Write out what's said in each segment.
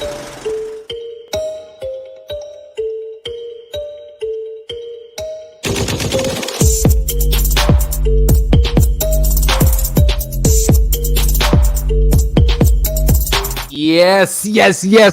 Yes.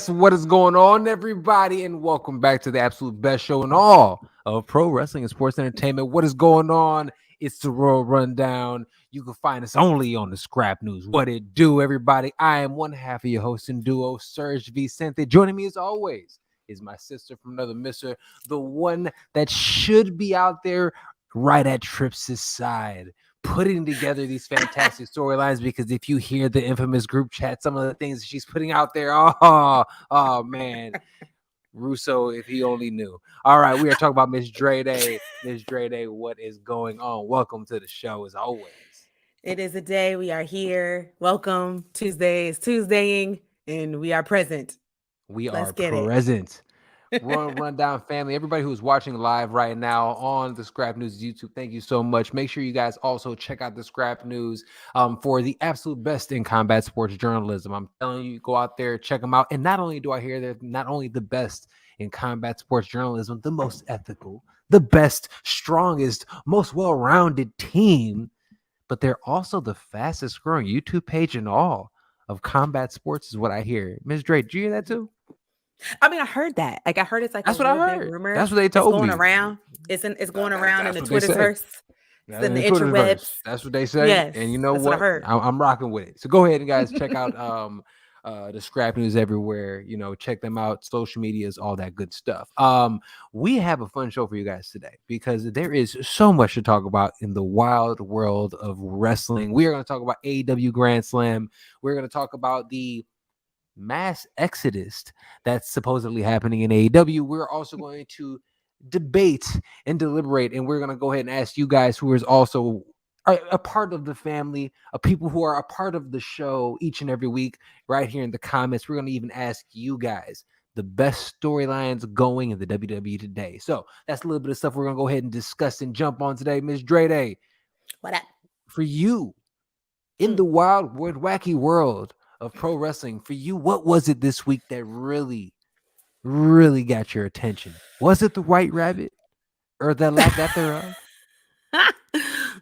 What is going on, everybody? And welcome back to the absolute best show in all of pro wrestling and sports entertainment. What is going on? It's the Royal Rundown. You can find us only on the Scrap News. What it do, everybody? I am one half of your host and duo, SERG VICENTE. Joining me as always is my sister from another mister, the one that should be out there right at Trips' side, putting together these fantastic storylines, because if you hear the infamous group chat, some of the things she's putting out there, oh man, Russo, if he only knew. All right, we are talking about Miss Dre Day. Miss Dre Day, what is going on? Welcome to the show as always. It is a day. We are here. Welcome. Tuesday is Tuesdaying, and we are present. We Let's are get present. Royal Rundown family, everybody who's watching live right now on the Scrap News YouTube, thank you so much. Make sure you guys also check out the Scrap News for the absolute best in combat sports journalism. I'm telling you, go out there, check them out. And not only do I hear they're not only the best in combat sports journalism, the most ethical, the best, strongest, most well-rounded team, but they're also the fastest growing YouTube page in all of combat sports is what I hear. Ms. Dre, did you hear that too? I mean, I heard that. Like, I heard it's like That's a what I real big heard. rumor. That's what they told it's going me. around. It's going around in the Twitterverse. It's in the Twitterverse. interwebs. That's what they say. Yes, and you know that's what? I heard. I'm rocking with it. So go ahead and guys check out the Scrap News everywhere. You know, check them out, social medias, all that good stuff. We have a fun show for you guys today because there is so much to talk about in the wild world of wrestling. We are going to talk about AEW Grand Slam. We're going to talk about the mass exodus that's supposedly happening in AEW. We're also going to debate and deliberate, and we're going to go ahead and ask you guys who is also a part of the family, people who are a part of the show each and every week, right here in the comments. We're going to even ask you guys the best storylines going in the WWE today. So that's a little bit of stuff we're going to go ahead and discuss and jump on today. Miss Dre Day, What up? for you, in the wild, wacky world of pro wrestling, for you, what was it this week that really got your attention? Was it the White Rabbit or the lack that thereof?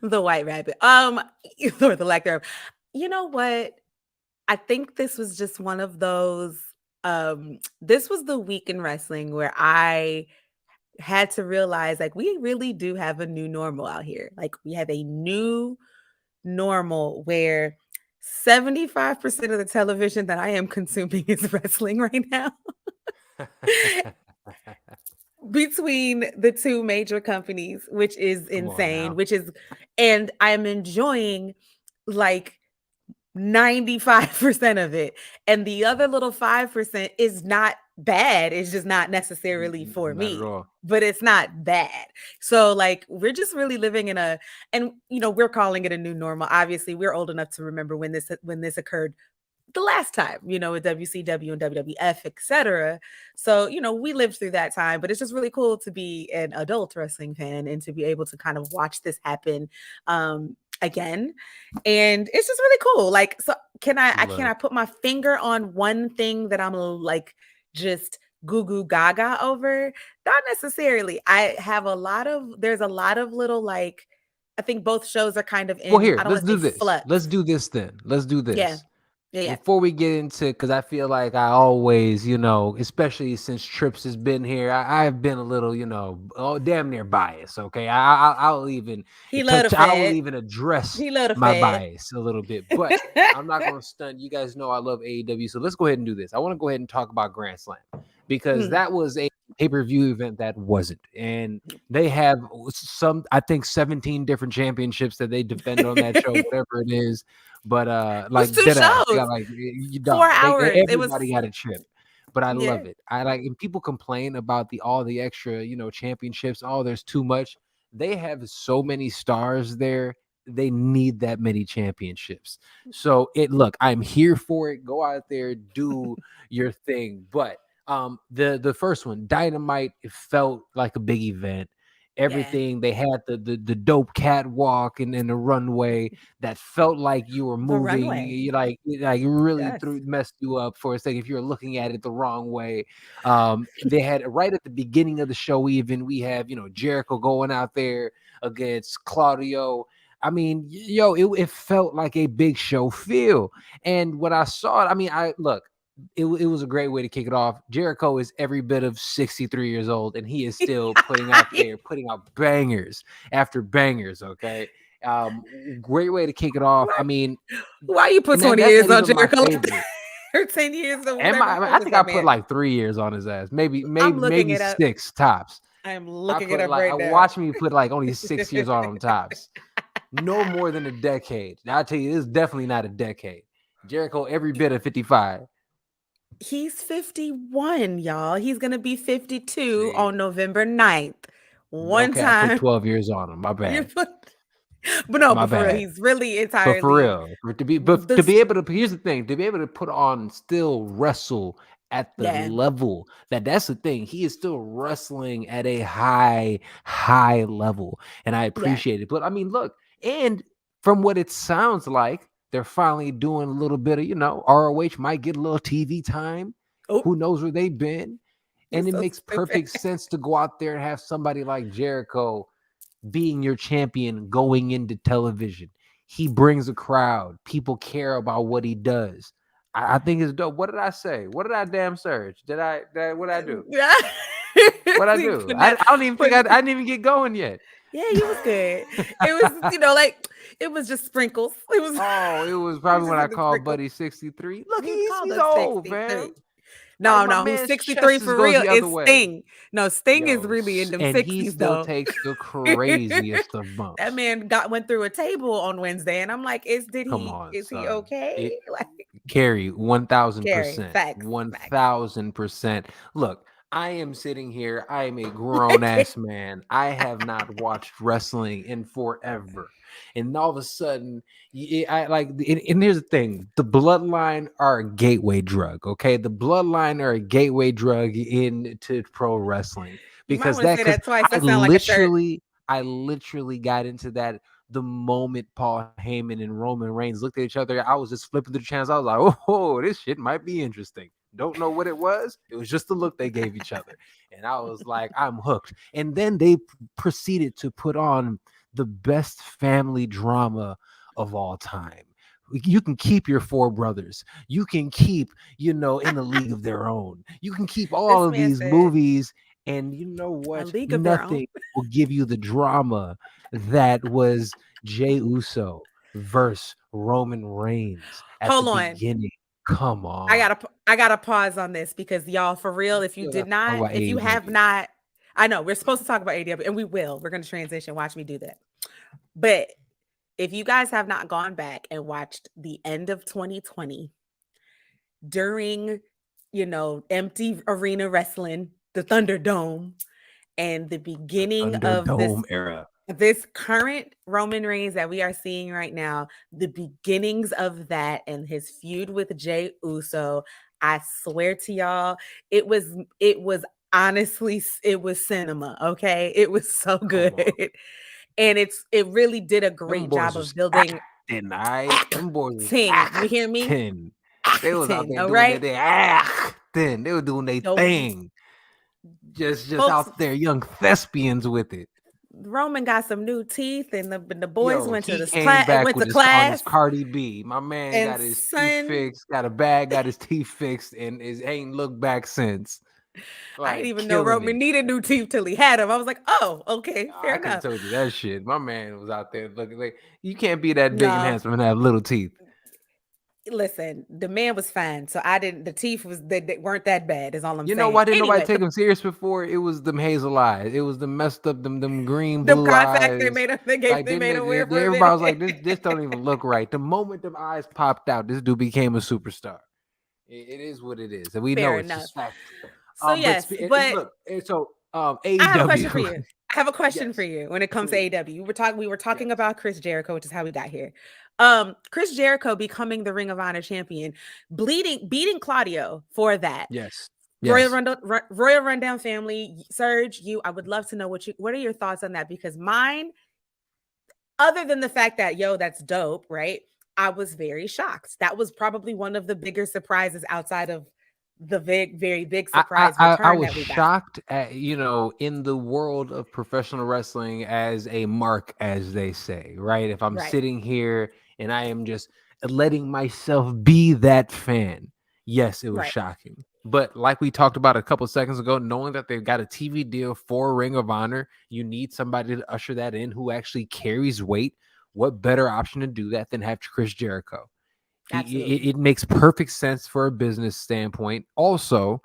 The White Rabbit. Or the lack thereof. You know what? I think this was just one of those. This was the week in wrestling where I had to realize, like, we really do have a new normal out here. Like, we have a new normal where 75% of the television that I am consuming is wrestling right now. Between the two major companies, which is insane, and I'm enjoying like 95% of it. And the other little 5% is not bad. It's just not necessarily for me, but it's not bad. So like, we're just really living in and you know, we're calling it a new normal. Obviously, we're old enough to remember when this occurred the last time, you know, with WCW and WWF, etc. So, you know, we lived through that time, but it's just really cool to be an adult wrestling fan and to be able to kind of watch this happen again. And it's just really cool. Like, so can I put my finger on one thing that I'm like just goo goo gaga over? Not necessarily. There's a lot of little, like, I think both shows are kind of in. Well, here, I don't let's do this. Flux. Let's do this then. Let's do this. Yeah. Before we get into, because I feel like I always, you know, especially since Trips has been here, I've been a little, you know, damn near biased. Okay, I'll even address my bias a little bit, but I'm not going to stunt. You guys know I love AEW, so let's go ahead and do this. I want to go ahead and talk about Grand Slam because that was a pay-per-view event that wasn't, and they have I think 17 different championships that they defend on that show, whatever it is. But like, two shows. Like, 4 hours. Everybody got a trip, but I love it. I like, and people complain about all the extra, you know, championships. Oh, there's too much. They have so many stars there. They need that many championships. So look, I'm here for it. Go out there, do your thing. But the first one, Dynamite, it felt like a big event. Yeah. everything. They had the dope catwalk and the runway that felt like you were The moving. runway. Like really Yes. messed you up for a second if you're looking at it the wrong way. They had right at the beginning of the show, even we have Jericho going out there against Claudio. I mean, it felt like a big show feel. And when I saw it, I mean, it was a great way to kick it off. Jericho is every bit of 63 years old, and he is still putting out bangers after bangers. Okay. Great way to kick it off. Why, I mean, why you put and 20 that's years not on even my Jericho? favorite. Or 10 years or And whatever. I What was think I that put man? like 3 years on his ass. Maybe I'm looking maybe it up. 6 tops. I am I looking it put up like I right now. watch me put like only 6 years on him tops. No more than a decade. Now, I'll tell you, it's definitely not a decade. Jericho every bit of 55. He's 51, y'all. He's going to be 52 See? on November 9th. One Okay, I put time. 12 years on him. My You bad. put, but no, My but for real, bad. he's really But for entirely real, to be this. able to, here's the thing, to be able to put on, still wrestle at the Yeah, level that's the thing. He is still wrestling at a high level, and I yeah. appreciate it. But I mean, look, and from what it sounds like, they're finally doing a little bit of, ROH might get a little TV time. Oh, Who knows where they've been? you're And it so makes stupid. perfect sense to go out there and have somebody like Jericho being your champion going into television. He brings a crowd. People care about what he does. I think it's dope. What did I say? What did I damn search? What did I do? Yeah. What I See, do? I don't even think I didn't even get going yet. Yeah, he was good. It was, like it was just sprinkles. It was It was it was probably just when I in the called sprinkles. Buddy 63. Look, You called he's us old, 63. fam. Like No, my no, who's man's 63 chest for goes real the is other way. Sting. No, Sting is Yo, really in them and he 60s still though. takes the craziest of bumps. That man went through a table on Wednesday, and I'm like, is he son. okay? Like, Carrie, Carrie, 1000%. facts. 1000%. Look, I am sitting here. I am a grown ass man. I have not watched wrestling in forever. And all of a sudden, I like, and here's the thing: the bloodline are a gateway drug. Okay, the bloodline are a gateway drug into pro wrestling You might because want to say that twice. I That sounds like a shirt. literally got into that the moment Paul Heyman and Roman Reigns looked at each other. I was just flipping through the channels. I was like, oh, this shit might be interesting. Don't know what it was. It was just the look they gave each other. And I was like, I'm hooked. And then they proceeded to put on the best family drama of all time. You can keep your 4 brothers. You can keep, in a league of their own. You can keep all This of man these said movies. And you know a what? league of their own. Nothing will give you the drama that was Jey Uso versus Roman Reigns at Hold the on. beginning. Come on. I gotta pause on this because y'all, for real, if you have not, I know we're supposed to talk about AEW, and we will. We're gonna transition. Watch me do that. But if you guys have not gone back and watched the end of 2020 during, empty arena wrestling, the Thunderdome, and the beginning of this era. This current Roman Reigns that we are seeing right now, the beginnings of that and his feud with Jey Uso, I swear to y'all, it was honestly, it was cinema. Okay, it was so good, and it really did a great job of building. Them boys was You hear me? They was out there doing right? their they were doing their thing. Just Folks, out there, young thespians with it. Roman got some new teeth, and the boys went to class. Cardi B. My man and got his teeth fixed, got a bag, got his teeth fixed, and ain't looked back since. Like, I didn't even know Roman needed new teeth till he had them. I was like, oh, okay, fair enough. I told you that shit. My man was out there looking like, you can't be that big and handsome and have little teeth. Listen, the man was fine, so I didn't. The teeth they weren't that bad. Is all I'm saying. You know why didn't nobody take him serious before? It was them hazel eyes. It was the messed up them green blue eyes. They made him. They made him wear. Everybody was like, this don't even look right. The moment them eyes popped out, this dude became a superstar. It is what it is, and we know it's just fact. So yes, but look, so AEW. I have a question for you. I have a question for you when it comes to AEW. We were talking about Chris Jericho, which is how we got here. Chris Jericho becoming the Ring of Honor champion, beating Claudio for that. Yes. Royal Yes. Rundown family, Serge, I would love to know what are your thoughts on that? Because mine, other than the fact that, that's dope, right? I was very shocked. That was probably one of the bigger surprises outside of the very big surprise I return was that we got. shocked at, in the world of professional wrestling as a mark, as they say, right? If I'm Right. sitting here and I am just letting myself be that fan, yes, it was Right. shocking. But like we talked about a couple seconds ago, knowing that they've got a TV deal for Ring of Honor, you need somebody to usher that in who actually carries weight. What better option to do that than have Chris Jericho? Absolutely. It makes perfect sense for a business standpoint. Also,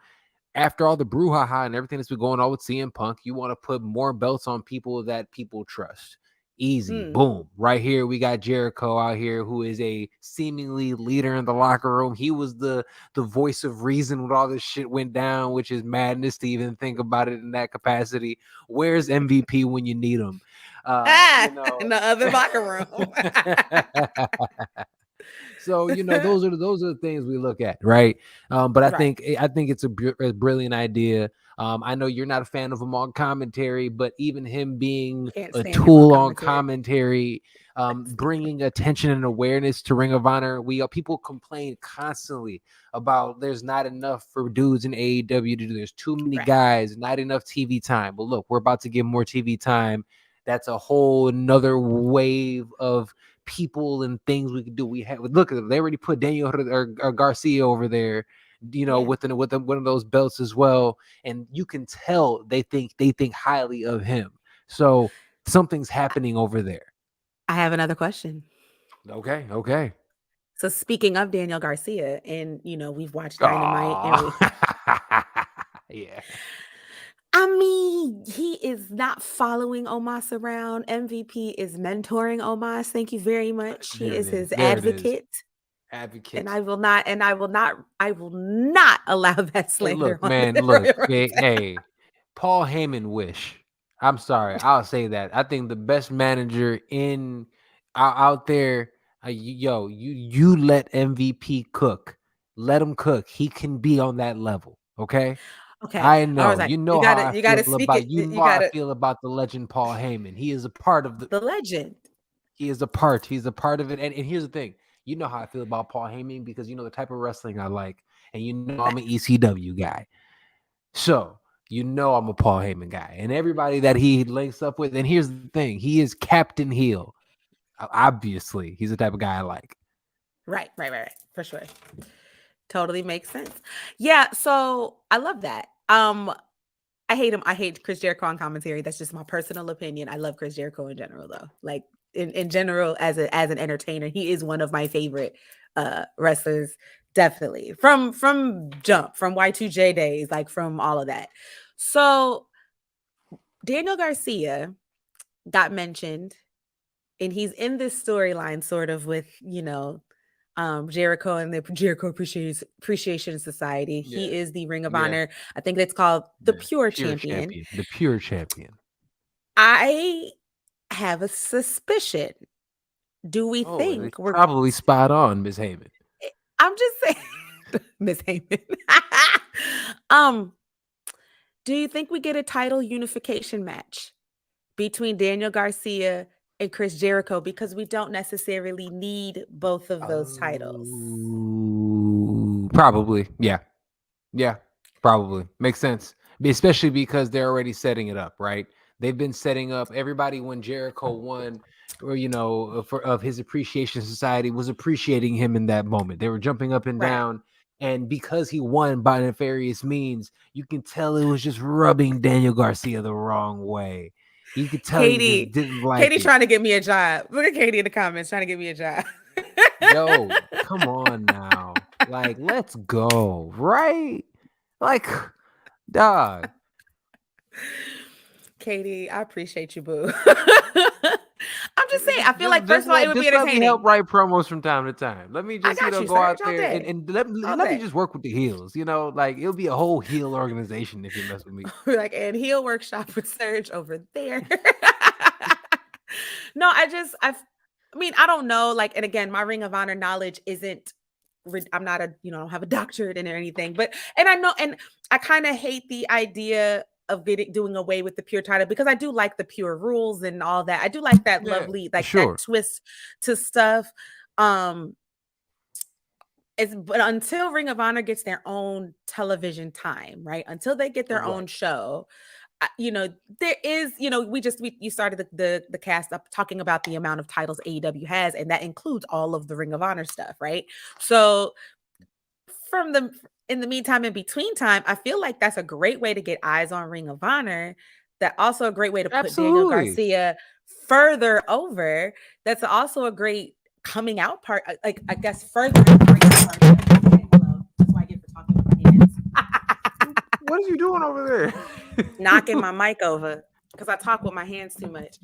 after all the brouhaha and everything that's been going on with CM Punk, you want to put more belts on people that people trust. Easy. Boom. Right here, we got Jericho out here, who is a seemingly leader in the locker room. He was the voice of reason when all this shit went down, which is madness to even think about it in that capacity. Where's MVP when you need him? In the other locker room. So those are the things we look at, right? But I think it's a brilliant idea. I know you're not a fan of him on commentary, but even him being a tool on commentary, bringing attention and awareness to Ring of Honor. People complain constantly about there's not enough for dudes in AEW to do. There's too many guys, not enough TV time. But look, we're about to get more TV time. That's a whole another wave of people and things we could do. We have look at them. They already put Daniel or Garcia over there, with one of those belts as well. And you can tell they think highly of him. So something's happening over there. I have another question. Okay. So speaking of Daniel Garcia, and we've watched Dynamite, and yeah. I mean, he is not following Omos around. MVP is mentoring Omos. Thank you very much. He is his advocate. And I will not allow that slander. Hey, look, hey, Paul Heyman wish. I'm sorry, I'll say that. I think the best manager out there, you let MVP cook. Let him cook. He can be on that level. Okay. I know. Right. How I feel about I feel about the legend Paul Heyman. He is a part of the legend. He's a part of it. And here's the thing. You know how I feel about Paul Heyman because you know the type of wrestling I like. And I'm an ECW guy. So, I'm a Paul Heyman guy. And everybody that he links up with. And here's the thing. He is Captain Heel. Obviously, he's the type of guy I like. Right. For sure. Totally makes sense. Yeah, so I love that. I hate him. I hate Chris Jericho on commentary. That's just my personal opinion. I love Chris Jericho in general, though. Like in general, as an entertainer, he is one of my favorite wrestlers. Definitely from jump, from Y2J days, like from all of that. So Daniel Garcia got mentioned, and he's in this storyline sort of with Jericho and the Jericho Appreciation Society. Yeah. He is the Ring of Honor. I think it's called the Pure Champion. The Pure Champion. I have a suspicion. Do we think we're probably spot on, Ms. Heyman? I'm just saying, Ms. Heyman. Do you think we get a title unification match between Daniel Garcia and Chris Jericho, because we don't necessarily need both of those titles? Probably. Yeah, probably. Makes sense. Especially because they're already setting it up, right? They've been setting up everybody when Jericho won, or of his Appreciation Society was appreciating him in that moment. They were jumping up and down. And because he won by nefarious means, you can tell it was just rubbing Daniel Garcia the wrong way. You could tell he just didn't like Katie trying to get me a job. Look at Katie in the comments trying to get me a job. Yo, come on now. Like, let's go, right? Like, dog. Katie, I appreciate you, boo. I'm just saying, I feel like, first of all, it would be entertaining. Let me help write promos from time to time. Let me just, go out there and let me just work with the heels. Like, it'll be a whole heel organization if you mess with me. Like, and heel workshop with Serge over there. No, I mean, I don't know. Like, and again, my Ring of Honor knowledge isn't, I'm not I don't have a doctorate in or anything, but, and I know, and I kind of hate the idea of doing away with the pure title, because I do like the pure rules and all that. I do like that lovely, like that twist to stuff. But until Ring of Honor gets their own television time, right? Until they get their own show, there is, you started the cast up talking about the amount of titles AEW has, and that includes all of the Ring of Honor stuff, right? So in the meantime, in between time, I feel like that's a great way to get eyes on Ring of Honor. That's also a great way to put Daniel Garcia further over. That's also a great coming out part. Like, I guess further. That's why I get for talking with my hands. What are you doing over there? Knocking my mic over because I talk with my hands too much.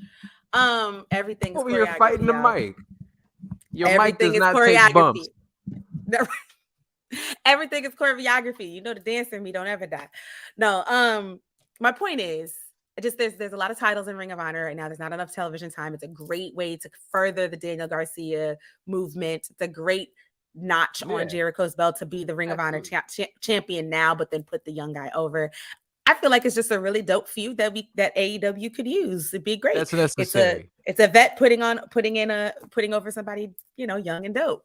Everything's over here fighting the mic. Your Everything mic does not choreography. take bumps. Everything is choreography. You know, the dancer in me don't ever die. No, my point is, there's a lot of titles in Ring of Honor right now. There's not enough television time. It's a great way to further the Daniel Garcia movement. It's a great notch on Jericho's belt to be the Ring of Honor champion now, but then put the young guy over. I feel like it's just a really dope feud that AEW could use. It'd be great. That's necessary. It's a vet putting over somebody, young and dope.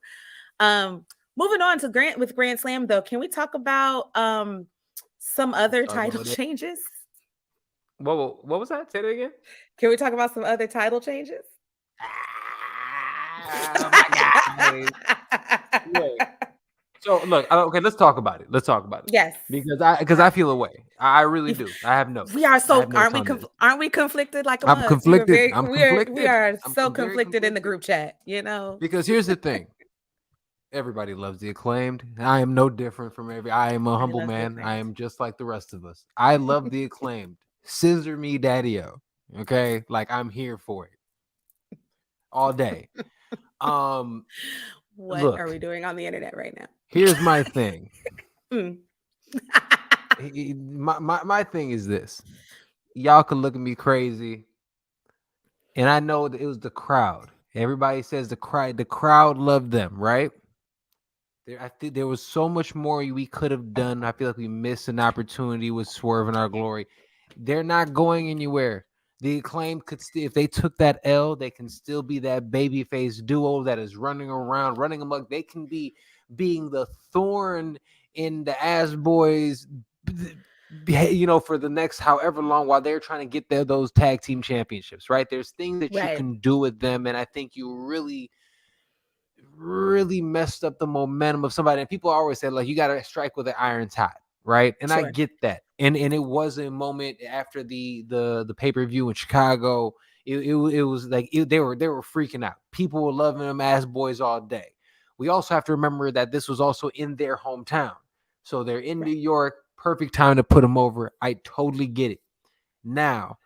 Moving on to Grand Slam, though, can we talk about some other title changes? What was that? Say that again. Can we talk about some other title changes? Oh my God. Yeah. So look, okay, let's talk about it. Yes, because I feel a way. I really do. I have no. We are so aren't we conflicted? Like I'm conflicted. We are so conflicted in the group chat. Because here's the thing. Everybody loves the Acclaimed. I am no different from I am a humble man. I am just like the rest of us. I love the Acclaimed. Scissor me, daddy-o. Okay, like I'm here for it all day. What are we doing on the internet right now? Here's my thing. my thing is this. Y'all can look at me crazy, and I know that it was the crowd. Everybody says the crowd loved them, right? I think there was so much more we could have done. I feel like we missed an opportunity with Swerve in Our Glory. They're not going anywhere. The Acclaimed could still, if they took that L, they can still be that babyface duo that is running around, running amok. They can be being the thorn in the ass boys, for the next however long while they're trying to get those tag team championships, right? There's things that you can do with them, and I think you really messed up the momentum of somebody. And people always say, like, you got to strike with the iron's hot, right? And I get that. And it was a moment after the pay-per-view in Chicago. It was like they were freaking out. People were loving them ass boys all day. We also have to remember that this was also in their hometown. So they're in New York. Perfect time to put them over. I totally get it. Now,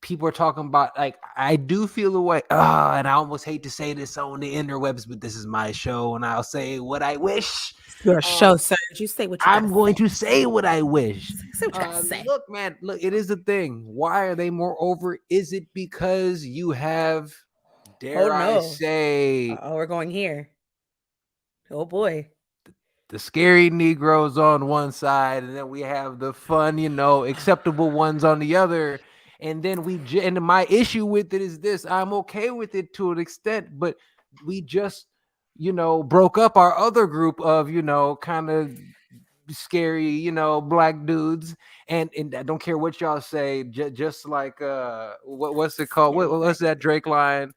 people are talking about, like, I do feel a way. And I almost hate to say this on the interwebs, but this is my show, and I'll say what I wish. Your show, sir. You say what you I'm going to say what I wish. Say what you gotta say. Look, man, it is a thing. Why are they more over? Is it because you have, I say, we're going here. Oh boy. The scary Negroes on one side, and then we have the fun, acceptable ones on the other. And then and my issue with it is this: I'm okay with it to an extent, but we just, broke up our other group of, kind of scary, black dudes. And I don't care what y'all say, just like, what's it called? What's that Drake line?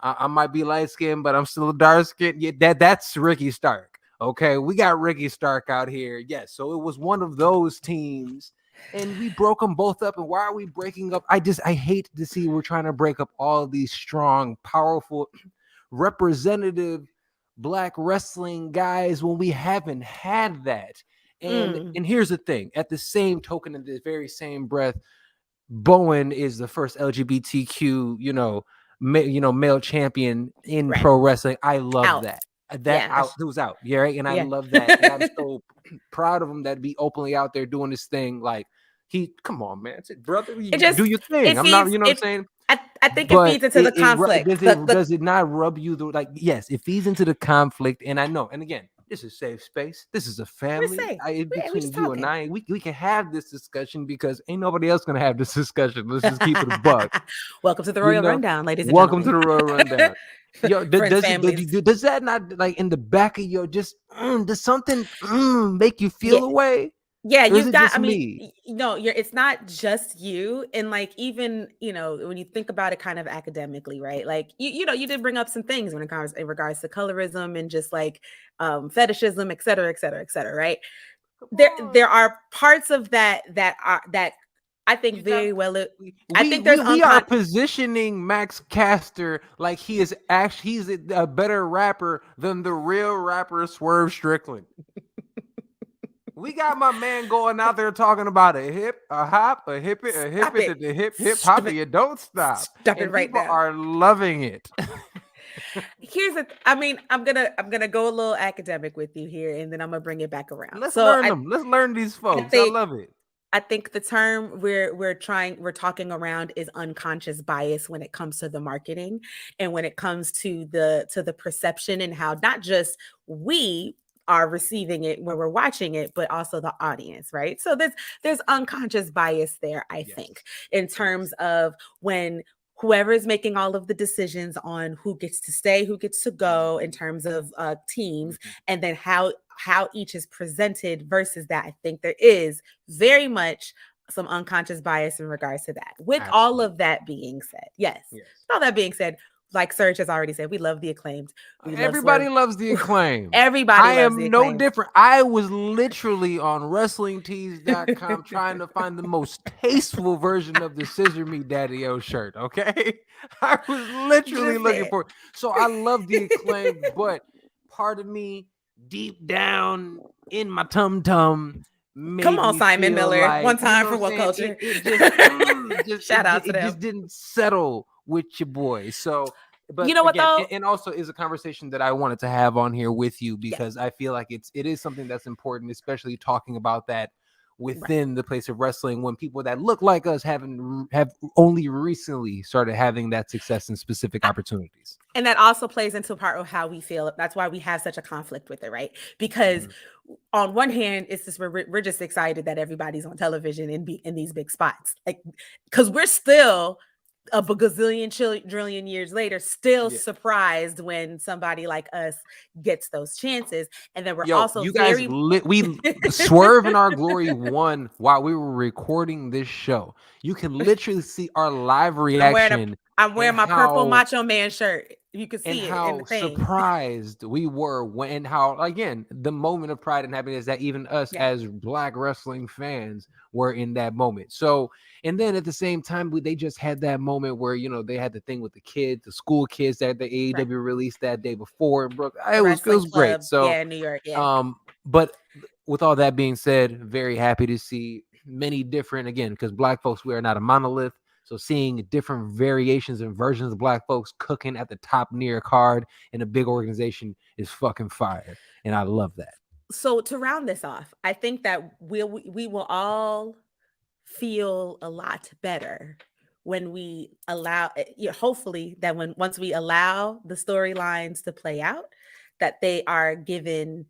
I might be light skinned, but I'm still a dark skinned. Yeah, that's Ricky Stark. Okay, we got Ricky Stark out here. Yes, so it was one of those teams. And we broke them both up. And why are we breaking up? I hate to see we're trying to break up all of these strong, powerful, representative black wrestling guys when we haven't had that. And here's the thing. At the same token, in the very same breath, Bowen is the first LGBTQ, male champion in pro wrestling. I love that. It was out, right? And I love that. And I'm so proud of him that be openly out there doing this thing. Like, come on, man, brother, do your thing. I'm not, what I'm saying. I think it feeds into the conflict. Does it not rub you? Yes, it feeds into the conflict. And I know. And again, This is a safe space. This is a We're family. safe. We Between just you and talking. I, we can have this discussion because ain't nobody else gonna have this discussion. Let's just keep it a buck. Welcome to the You Royal know, Rundown, ladies and welcome to gentlemen. the Royal Rundown. Yo, Friends, families. does that not like in the back of your just does something make you Yeah. feel away? Yeah, Or is you've it got, just I mean, me? it's not just you. And like, even, when you think about it kind of academically, right? Like, you did bring up some things when it comes in regards to colorism and just like fetishism, et cetera, et cetera, et cetera, right? There are parts of that that I think very well. I think there's We are positioning Max Caster like he's a better rapper than the real rapper Swerve Strickland. We got my man going out there talking about a hip, a hop, a hip it, a hip it, the hip hop, and you don't stop. Stop it And right people now. are loving it. I mean, I'm gonna go a little academic with you here, and then I'm gonna bring it back around. Let's learn them. Let's learn these folks. I love it. I think the term we're talking around is unconscious bias when it comes to the marketing and when it comes to the perception and how not just we are receiving it when we're watching it, but also the audience, right? So there's unconscious bias there, I think, in terms of when whoever is making all of the decisions on who gets to stay, who gets to go in terms of teams, and then how each is presented versus that. I think there is very much some unconscious bias in regards to that. With all of that being said, yes. All that being said, like Serge has already said, we love the Acclaimed. Everybody loves the Acclaimed. Everybody loves the Acclaimed. I am no different. I was literally on WrestlingTees.com trying to find the most tasteful version of the Scissor Me Daddy-O shirt, okay? I was literally looking for it. So I love the Acclaimed, but part of me, deep down in my tum-tum, come on, Simon Miller. Like, one time for what culture? Shout out to them. It just didn't settle with your boy. So, but you know what, though? And also is a conversation that I wanted to have on here with you because I feel like it is something that's important, especially talking about that within the place of wrestling when people that look like us have only recently started having that success in specific opportunities. And that also plays into part of how we feel. That's why we have such a conflict with it, right? Because on one hand, it's just we're just excited that everybody's on television and be in these big spots, like because we're still a gazillion trillion years later, still surprised when somebody like us gets those chances. And then we're also you guys we Swerve in Our Glory won while we were recording this show. You can literally see our live reaction. I'm wearing my purple Macho Man shirt. You can see it. How surprised we were when again, the moment of pride and happiness that even us as Black wrestling fans were in that moment. So, and then at the same time, they just had that moment where, they had the thing with the kids, the school kids that the AEW released that day before in Brooklyn. It was great. So, New York. But with all that being said, very happy to see many different, again, because Black folks, we are not a monolith. So seeing different variations and versions of Black folks cooking at the top near card in a big organization is fucking fire. And I love that. So to round this off, I think that we will all feel a lot better when we allow, hopefully that once we allow the storylines to play out, that they are given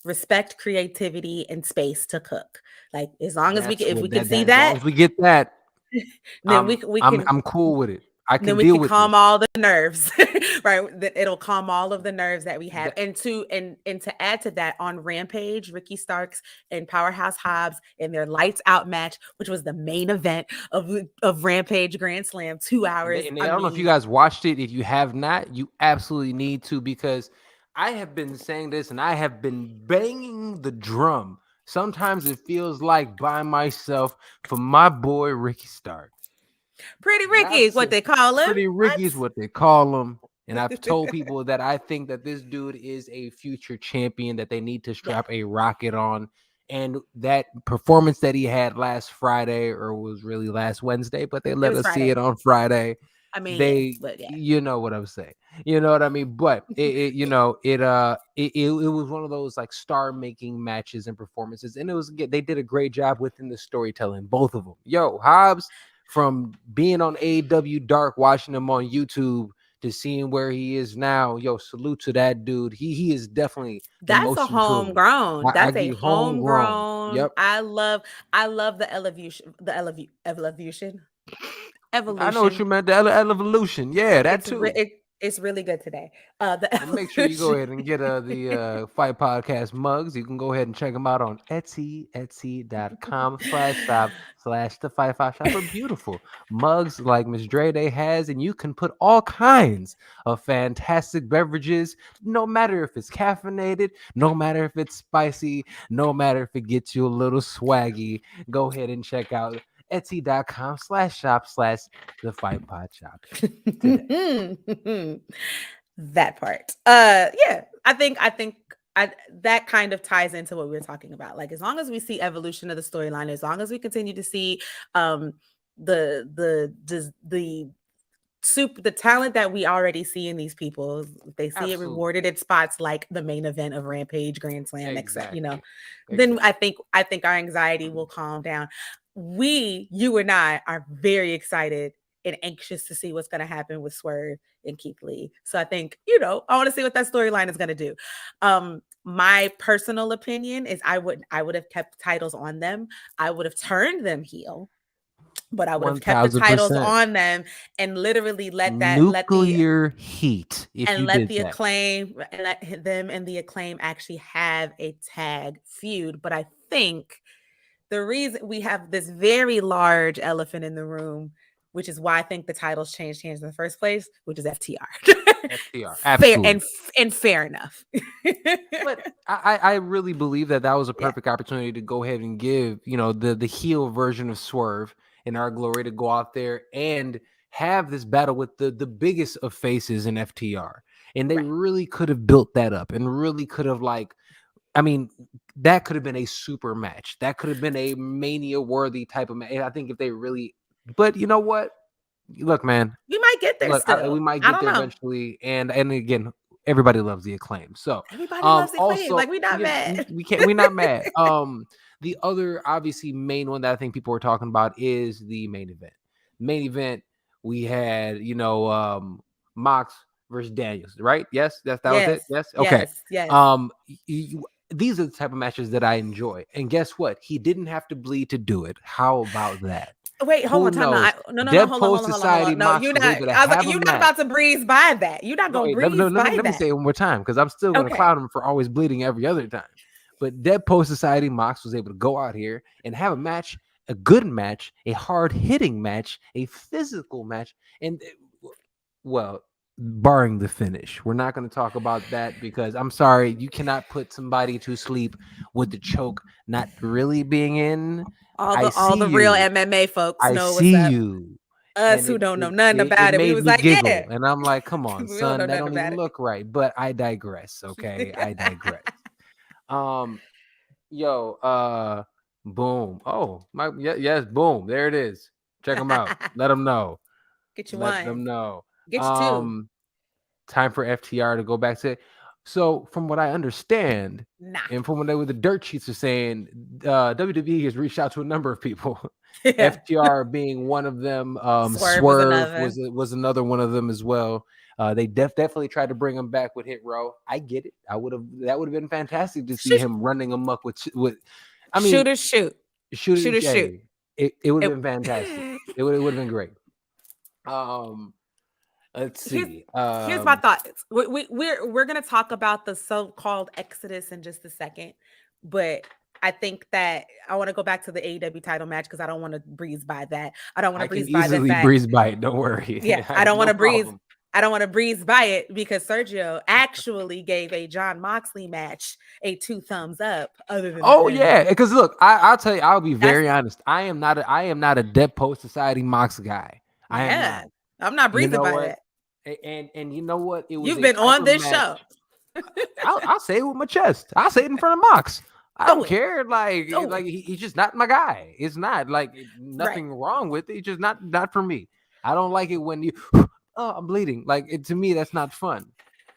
respect, creativity, and space to cook. Like as long as we can see that, as long as we get that, then we can. I'm cool with it. I can then we deal can with calm all the nerves, right? It'll calm all of the nerves that we have. And to add to that, on Rampage, Ricky Starks and Powerhouse Hobbs in their lights out match, which was the main event of Rampage Grand Slam, 2 hours. And I don't know if you guys watched it. If you have not, you absolutely need to, because I have been saying this and I have been banging the drum. Sometimes it feels like by myself for my boy Ricky Stark. Pretty Ricky is what they call him. Pretty Ricky is what they call him. And I've told people that I think that this dude is a future champion that they need to strap a rocket on. And that performance that he had last Friday, or was really last Wednesday, but they let us see it on Friday. I mean, you know what I'm saying. You know what I mean? But it was one of those like star-making matches and performances. And they did a great job within the storytelling, both of them. Hobbs, from being on AEW Dark, watching them on YouTube, to seeing where he is now. Yo, salute to that dude. He is definitely the That's a most improved. homegrown. I That's a give homegrown. homegrown. Yep. I love the evolution. Evolution. I know what you Evolution. meant. The evolution. Yeah, that too. It's really good today. The And make sure you go evolution. ahead and get the Fight Podcast mugs. You can go ahead and check them out on Etsy, etsy.com/shop/the Fight Shop for beautiful mugs like Miss Drede has. And you can put all kinds of fantastic beverages, no matter if it's caffeinated, no matter if it's spicy, no matter if it gets you a little swaggy. Go ahead and check out etsy.com/shop/the Fight Pod Shop today. That part. Yeah, I that kind of ties into what we were talking about. Like, as long as we see evolution of the storyline, as long as we continue to see the the talent that we already see in these people, they see it rewarded at spots like the main event of Rampage, Grand Slam, exactly. Then I think our anxiety will calm down. You and I are very excited and anxious to see what's going to happen with Swerve and Keith Lee. So I think, I want to see what that storyline is going to do. My personal opinion is I would have kept titles on them. I would have turned them heel, but I would have kept the titles on them and literally let nuclear heat. And let the Acclaim and let them and the Acclaim actually have a tag feud. But I think the reason we have this very large elephant in the room, which is why I think the titles changed hands in the first place, which is FTR. FTR, absolutely. Fair enough. But I really believe that was a perfect opportunity to go ahead and give, the heel version of Swerve in Our Glory to go out there and have this battle with the biggest of faces in FTR. And they really could have built that up and really could have that could have been a super match. That could have been a Mania-worthy type of match. I think if they really, but you know what? Look, man, we might get there. We might get there eventually. And again, everybody loves the Acclaim. So everybody loves the Acclaim. Also, like, we're not mad. We're not mad. The other obviously main one that I think people were talking about is the main event. Main event, we had Mox versus Daniels, right? Yes, that was it. Yes, okay. Yes. These are the type of matches that I enjoy. And guess what? He didn't have to bleed to do it. How about that? Wait, hold on, time. No, hold on. No, you're not. You're not about to breeze by that. You're not going to breeze by that. Let me say it one more time, because I'm still going to clown him for always bleeding every other time. But Dead Post Society Mox was able to go out here and have a match, a good match, a hard-hitting match, a physical match, and, barring the finish. We're not going to talk about that because I'm sorry, you cannot put somebody to sleep with the choke not really being in. All the real MMA folks know what's up. I see you. Us who don't know nothing about it. We was like, giggle. Yeah. And I'm like, come on, son, that don't even look right. But I digress, okay? I digress. Boom. Oh, yes, boom. There it is. Check them out. Let them know. Get you Let them know. Get you two. Time for FTR to go back to it. So from what I understand, and from what the dirt sheets are saying, WWE has reached out to a number of people. Yeah. FTR being one of them. Swerve was another one of them as well. They definitely tried to bring him back with Hit Row. I get it. That would have been fantastic to see him running amok with. I mean, shoot. It would have been fantastic. It would have been great. Let's see. Here's my thoughts. We're gonna talk about the so-called exodus in just a second, but I think that I want to go back to the AEW title match because I don't want to breeze by that. I don't want to breeze by that. Easily breeze by it. Don't worry. Yeah, I don't want to breeze. I don't want to breeze by it because Sergio actually gave a Jon Moxley match a 2 thumbs up. Other than because look, I'll tell you, I'll be very honest. I am not a Dead Post Society Mox guy. I am not. I'm not breathing by that. And you know what? You've been on this show. I'll say it with my chest. I'll say it in front of Mox. I don't care. Like he's just not my guy. It's not like nothing wrong with it. It's just not for me. I don't like it when you. Oh, I'm bleeding. Like to me, that's not fun.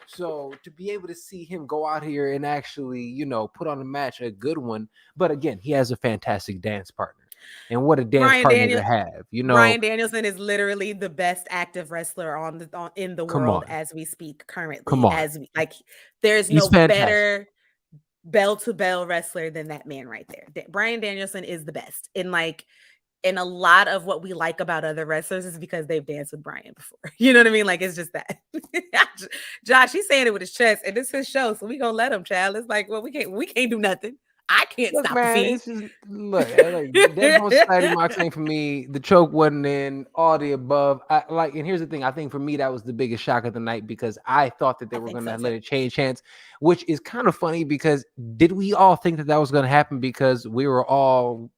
So to be able to see him go out here and actually, put on a match, a good one. But again, he has a fantastic dance partner. And what a dance partner to have, you know. Bryan Danielson is literally the best active wrestler in the world as we speak currently. Come on. There's He's no fantastic. better bell-to-bell wrestler than that man right there. Bryan Danielson is the best. And a lot of what we like about other wrestlers is because they've danced with Bryan before. You know what I mean? Like, it's just that. Josh, he's saying it with his chest, and this is his show, so we gonna let him, child. It's like, well, we can't do nothing. I can't stop the feed. It's just, look, that whole society Mox thing for me, the choke wasn't in, all the above. And here's the thing, I think for me that was the biggest shock of the night, because I thought that they were gonna let it change hands, which is kind of funny, because did we all think that was gonna happen because we were all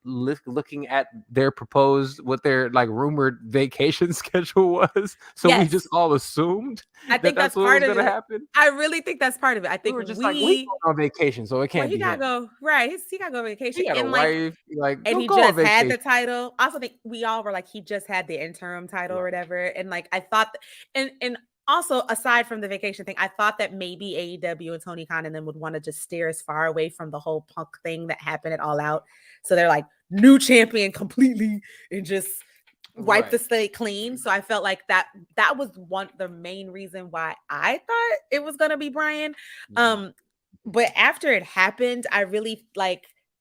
looking at their proposed, what their like rumored vacation schedule was, so we just all assumed I think that's what part was gonna happen. I really think that's part of it. I think we were just like, we going on vacation, so it can't be. He gotta go, right? He gotta go on vacation. He got a wife, and he just had the title. I also think we all were like, he just had the interim title or whatever, and like I thought, and also, aside from the vacation thing, I thought that maybe AEW and Tony Khan and them would want to just steer as far away from the whole Punk thing that happened at All Out. So they're like, new champion completely, and just wipe the slate clean. So I felt like that was the main reason why I thought it was gonna be Bryan. But after it happened, I really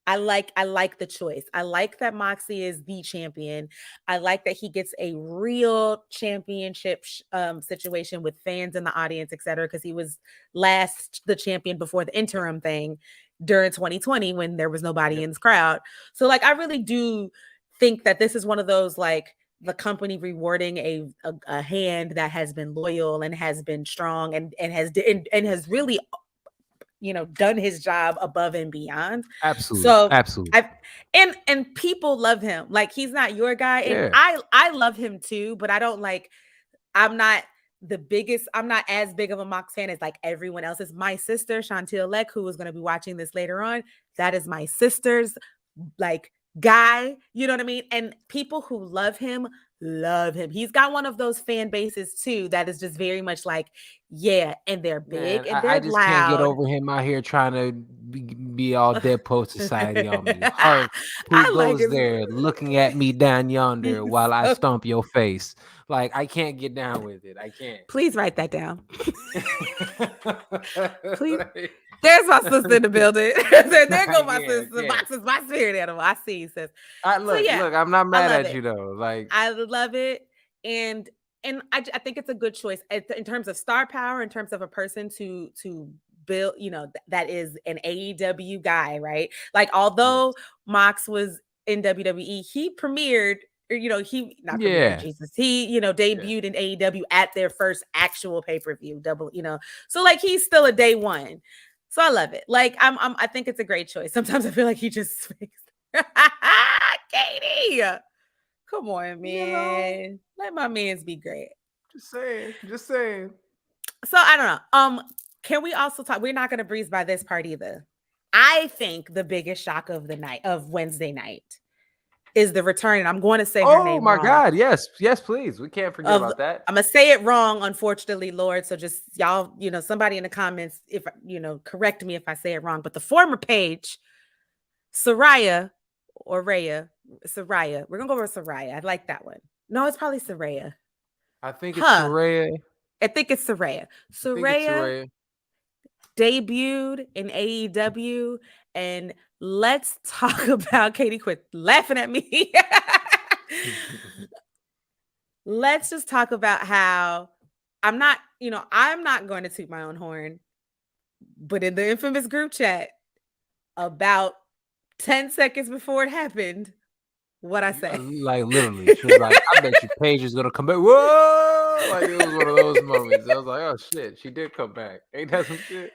I like the choice. I like that Moxie is the champion. I like that he gets a real championship situation with fans in the audience, etc. Because he was last the champion before the interim thing during 2020 when there was nobody in this crowd. So like, I really do think that this is one of those, like, the company rewarding a hand that has been loyal and has been strong and has really, done his job above and beyond. Absolutely. So absolutely. And people love him. Like, he's not your guy. And I love him too, but I'm not as big of a Mox fan as like everyone else. Is my sister, Chantil Leck, who is going to be watching this later on. That is my sister's like guy. You know what I mean? And people who love him. He's got one of those fan bases too that is just very much like, and they're big and they're I just loud. Can't get over him out here trying to be all Dead Poet Society on me. Heart, who goes there looking at me down yonder while I stomp your face? Like, I can't get down with it. I can't. Please write that down. Please. There's my sister in the building. there go my sister. Boxes, my spirit animal. I see you, sis. Look, I'm not mad at you though. Like, I love it, and I think it's a good choice in terms of star power, in terms of a person to build. That is an AEW guy, right? Like, although Mox was in WWE, he premiered. Jesus. He, debuted in AEW at their first actual pay-per-view, So like, he's still a day one. So I love it. Like, I think it's a great choice. Sometimes I feel like he just Katie. Come on, man. Let my mans be great. Just saying. So I don't know. Can we also talk? We're not gonna breeze by this part either. I think the biggest shock of the night of Wednesday night is the return, and I'm going to say her name. Oh my God, yes, please. We can't forget about that. I'm gonna say it wrong, unfortunately, Lord. So just y'all, somebody in the comments, if correct me if I say it wrong. But the former page, Saraya or Raya, Saraya. We're gonna go with Saraya. I like that one. No, it's probably Saraya. I think it's Saraya. I think it's Saraya. Saraya debuted in AEW, and let's talk about Katie. Quit laughing at me. Let's just talk about how I'm not going to toot my own horn, but in the infamous group chat about 10 seconds before it happened, what I say? Like, literally, she was like, I bet you Paige is gonna come back. Whoa! Like, it was one of those moments. I was like, oh shit, she did come back. Ain't that some shit?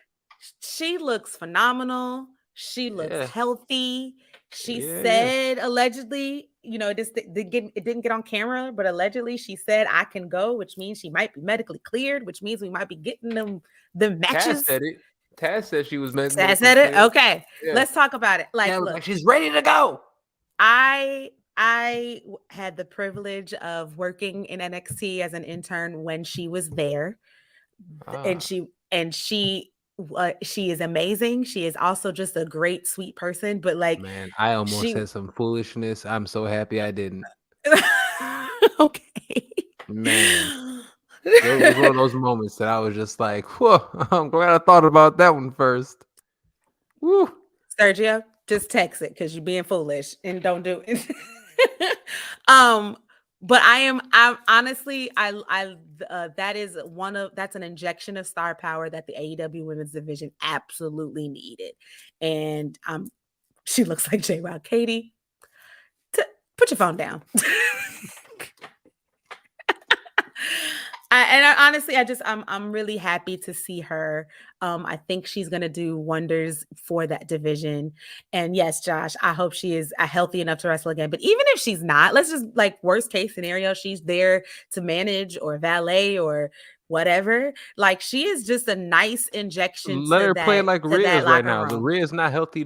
She looks phenomenal. She looks healthy. She said allegedly, it didn't get on camera, but allegedly she said, I can go, which means she might be medically cleared, which means we might be getting the matches. Taz said she was medically cleared. Taz said it? Okay. Yeah. Let's talk about it. Like, look, she's ready to go. I had the privilege of working in NXT as an intern when she was there. And she she is amazing. She is also just a great, sweet person. But like, man, I almost she said some foolishness. I'm so happy I didn't. okay. Man, it was one of those moments that I was just like, whoa, I'm glad I thought about that one first. Woo. Sergio, just text it because you're being foolish and don't do it. But I'm honestly, that is that's an injection of star power that the AEW women's division absolutely needed. And she looks like J-Rock. Katie, put your phone down. Honestly, I'm really happy to see her. I think she's gonna do wonders for that division. And yes, Josh, I hope she is healthy enough to wrestle again. But even if she's not, let's just like worst case scenario, she's there to manage or valet or whatever. Like she is just a nice injection Let to her play that like to that Rhea's right locker now. The room. Rhea's not healthy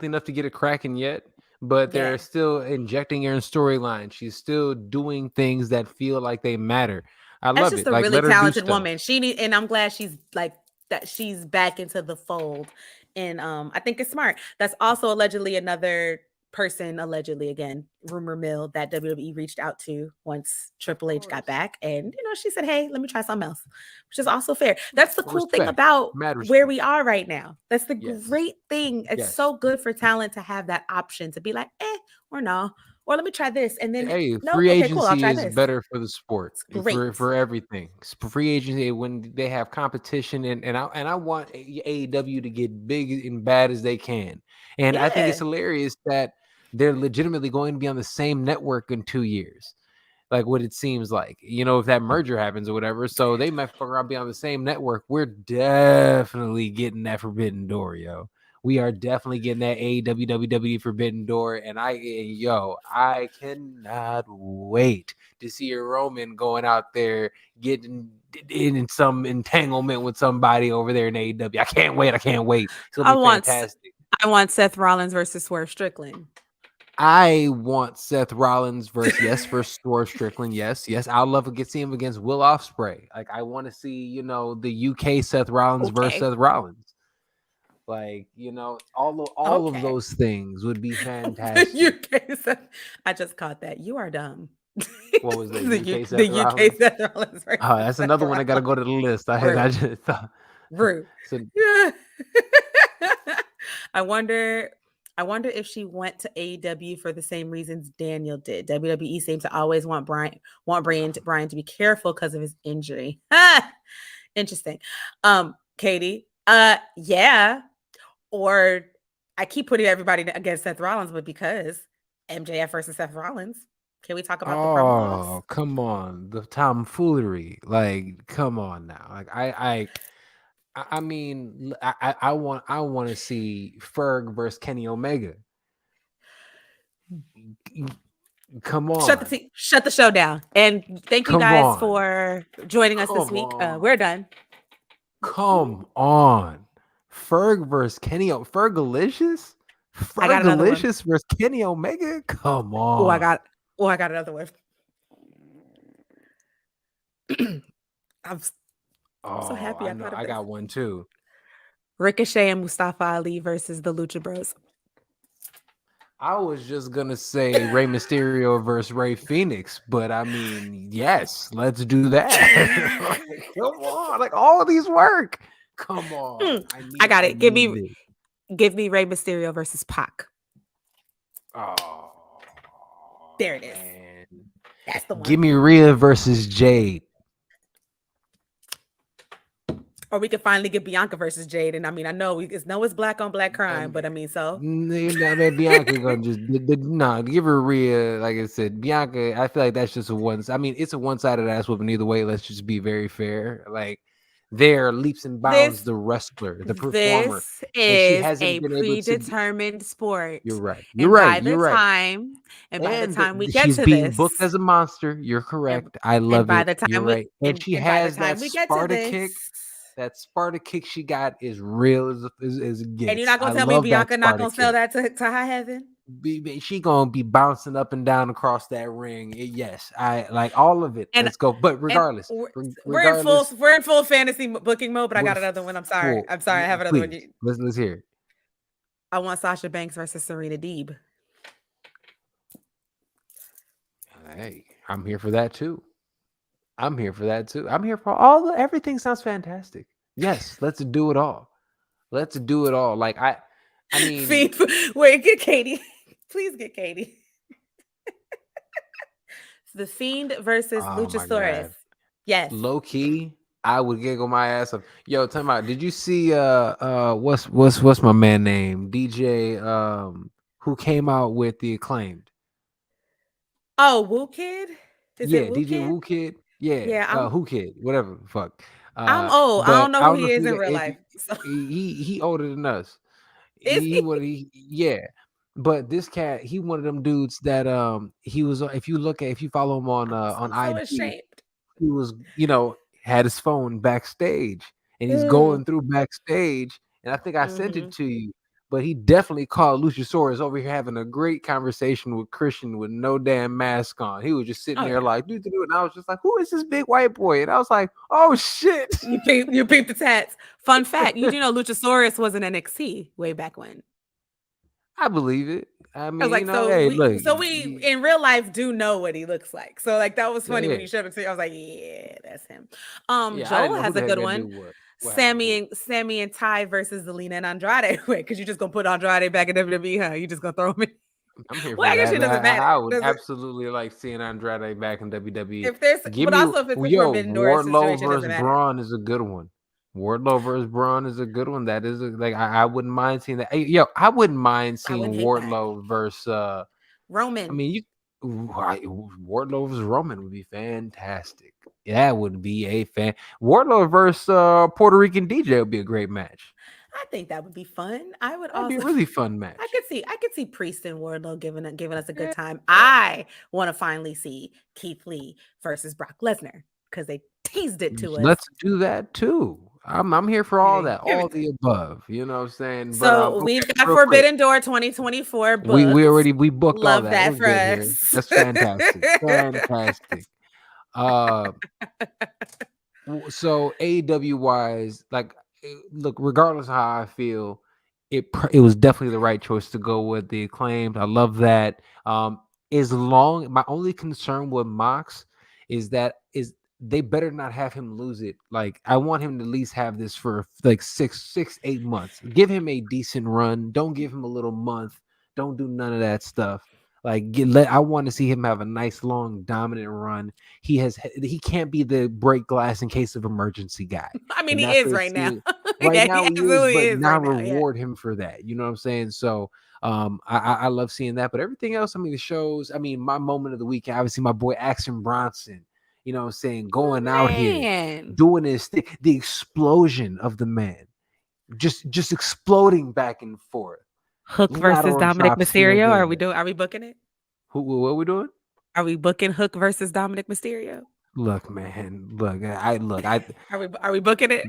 enough to get it cracking yet, but they're still injecting her in storyline. She's still doing things that feel like they matter. I That's love just it. a Like, really let her do talented stuff. woman. And I'm glad she's like that. She's back into the fold, and I think it's smart. That's also allegedly another person, again, rumor mill, that WWE reached out to once Triple H got back, and she said, "Hey, let me try something else," which is also fair. That's the cool thing about where we are right now. That's the great thing. It's so good for talent to have that option to be like, or no. Or let me try this, and then Hey, no, free okay, cool. I'll agency try is this. better for the sport, It's great for everything. Free agency, when they have competition, and I want AEW to get big and bad as they can. And I think it's hilarious that they're legitimately going to be on the same network in 2 years. Like what it seems like, if that merger happens or whatever. So they might fuck around be on the same network. We're definitely getting that Forbidden Door, yo. We are definitely getting that AEW WWE Forbidden Door, and I cannot wait to see a Roman going out there getting in some entanglement with somebody over there in AEW. I can't wait. It's gonna be fantastic. I want Seth Rollins versus Swerve Strickland. I want Seth Rollins versus Swerve Strickland. Yes. I'd love to see him against Will Ospreay. Like I want to see, the UK Seth Rollins versus Seth Rollins. Like, all of those things would be fantastic. I just caught that. You are dumb. What was that? the UK Seth Rollins. Oh, that's another one I got to go to the list. I just thought. Rude. I wonder if she went to AEW for the same reasons Daniel did. WWE seems to always want Brian to be careful because of his injury. Interesting. Katie. Yeah. Or I keep putting everybody against Seth Rollins, but because MJF versus Seth Rollins, can we talk about the promo loss? Oh, come on. The tomfoolery. Like, come on now. Like I mean, I want to see Ferg versus Kenny Omega. Come on. Shut the show down. And thank you guys for joining us this week. We're done. Come on. Ferg versus Kenny Fergalicious? Fergalicious versus Kenny Omega? Come on. I got another one. I'm so happy I got one too. Ricochet and Mustafa Ali versus the Lucha Bros. I was just gonna say Rey Mysterio versus Rey Fenix, but I mean, yes, let's do that. Come on, like all of these work. Come on, I got it. Give me Rey Mysterio versus Pac. Oh, there it is. Man. That's the one. Give me Rhea versus Jade. Or we could finally get Bianca versus Jade. And I mean, I know it's black on black crime, but I mean, so. Bianca gonna just, give her Rhea. Like I said, Bianca, I feel like that's just it's a one-sided ass whooping either way. Let's just be very fair. Like, they're leaps and bounds the wrestler, the performer. This is a predetermined sport. You're right. By the time we get to this, she's being booked as a monster. You're correct. I love it. You're right. And she has that Sparta kick. That Sparta kick she got is real as a gift. And you're not gonna tell me Bianca not gonna sell that to high heaven? she gonna be bouncing up and down across that ring. Yes, I like all of it. Let's go. But regardless, regardless, we're in full fantasy booking mode. But I we're got another one. I'm sorry. full. I have another Please, one. let's hear it. I want Sasha Banks versus Serena Deeb. Hey, I'm here for that too. I'm here for all everything sounds fantastic. Yes, let's do it all. Let's do it all. Like I mean, wait, get Katie. Please get Katie. The Fiend versus Luchasaurus. Yes. Low key, I would giggle my ass off. Yo, tell me, did you see what's my man name? DJ who came out with the Acclaimed? Oh, Woo Kid? Yeah, DJ Woo Kid. Yeah, Who Kid, whatever the fuck. I'm old. I don't know who he is in real life. So. He older than us. Is yeah. But this cat, he one of them dudes that he was. If you follow him on IG, ashamed. he was had his phone backstage and he's going through backstage, and I think I sent it to you. But he definitely called Luchasaurus over here having a great conversation with Christian with no damn mask on. He was just sitting there like, dude, and I was just like, who is this big white boy? And I was like, oh shit. You peeped the tats. Fun fact, you do know Luchasaurus was in NXT way back when. I believe it. I mean, I was like, we in real life do know what he looks like. So like that was funny when you showed it to me. I was like, yeah, that's him. Joel has a good one. Sammy and Ty versus Zelina and Andrade. Wait, because you just gonna put Andrade back in WWE, huh? You just gonna throw him in. I'm here for that. I guess it doesn't matter. I would absolutely like seeing Andrade back in WWE. If there's, also if it's a Forbidden Door situation, versus Braun is a good one. Wardlow versus Braun is a good one. That is I wouldn't mind seeing that. I wouldn't mind seeing Wardlow versus Roman. I mean, Wardlow versus Roman would be fantastic. That would be a fan. Wardlow versus Puerto Rican DJ would be a great match. I think that would be fun. That'd be a really fun match. I could see Priest and Wardlow giving us a good time. I want to finally see Keith Lee versus Brock Lesnar because they teased it to us. Let's do that too. I'm here for all that, all the above. You know what I'm saying? So we've got Forbidden Door 2024 booked. We booked Love all that. That for us. That's fantastic. Fantastic. So AEW wise, like, look, regardless of how I feel, it was definitely the right choice to go with the Acclaimed. I love that. As long, my only concern with Mox is they better not have him lose it. Like, I want him to at least have this for like 8 months. Give him a decent run. Don't give him a little month. Don't do none of that stuff. Like, I want to see him have a nice, long, dominant run. He can't be the break glass in case of emergency guy. I mean, he is right now. Right now, he is, but now reward him for that. You know what I'm saying? So, I love seeing that. But everything else, I mean, the shows. I mean, my moment of the week, obviously, my boy Action Bronson. You know what I'm saying? Going out here, doing this thing, the explosion of the man, just exploding back and forth. Hook versus Dominic Mysterio. Are we booking it? What are we doing? Are we booking Hook versus Dominic Mysterio? Look, man. Are we booking it?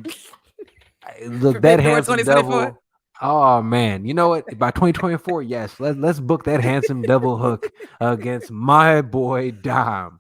Look, that handsome devil. Oh man, you know what? By 2024, yes, let's book that handsome devil Hook against my boy Dom.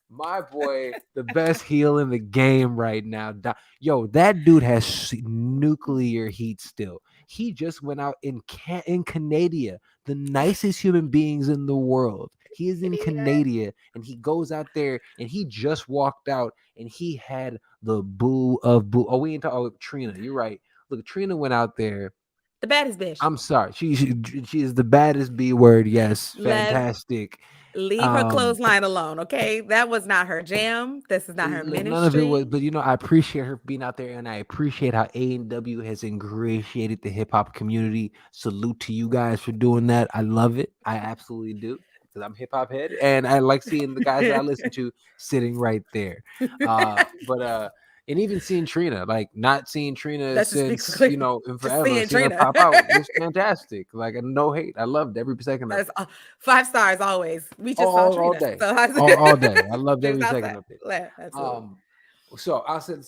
My boy, the best heel in the game right now. Yo, that dude has nuclear heat still. He just went out in Canada, the nicest human beings in the world. He is in Canada, and he goes out there, and he just walked out, and he had the boo of boo. Oh, we ain't talking. Oh, Trina, you're right. Look, Trina went out there. The baddest bitch. I'm sorry. She is the baddest B word. Yes, fantastic. Leave her clothesline alone, okay? That was not her jam. This is not her ministry. None of it was, but I appreciate her being out there, and I appreciate how A&W has ingratiated the hip hop community. Salute to you guys for doing that. I love it. I absolutely do, because I'm hip hop head, and I like seeing the guys that I listen to sitting right there. And even seeing Trina, like not seeing Trina since forever, seeing her pop out, it was fantastic. Like, no hate, I loved every second of it. 5 stars always. We just saw Trina all day, all day. I loved every second of it. So I said,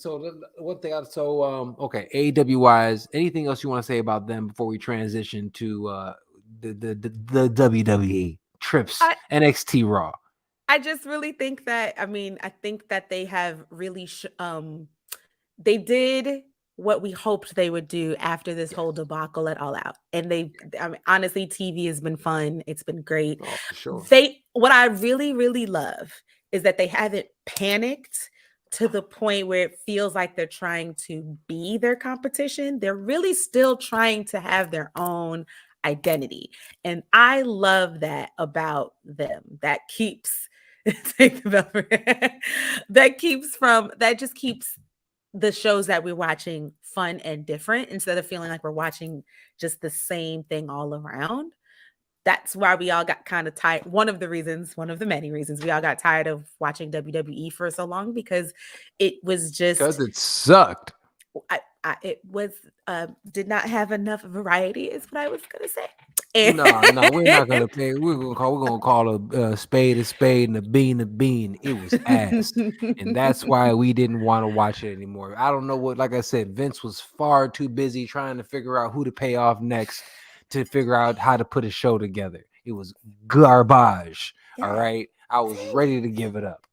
one thing. Okay, AEW wise, anything else you want to say about them before we transition to the WWE Trips NXT Raw. I just really think that, I mean, I think that they have really they did what we hoped they would do after this whole debacle at All Out. And I mean, honestly, TV has been fun. It's been great. Oh, for sure. What I really, really love is that they haven't panicked to the point where it feels like they're trying to be their competition. They're really still trying to have their own identity. And I love that about them. That keeps that just keeps the shows that we're watching fun and different instead of feeling like we're watching just the same thing all around. That's why we all got kind of tired. One of the many reasons we all got tired of watching WWE for so long, because it was just, because it sucked. It was did not have enough variety, is what I was gonna say. No, we're not gonna pay. We're gonna call a spade and a bean. It was ass, and that's why we didn't want to watch it anymore. I don't know what. Like I said, Vince was far too busy trying to figure out who to pay off next to figure out how to put a show together. It was garbage. All right, I was ready to give it up,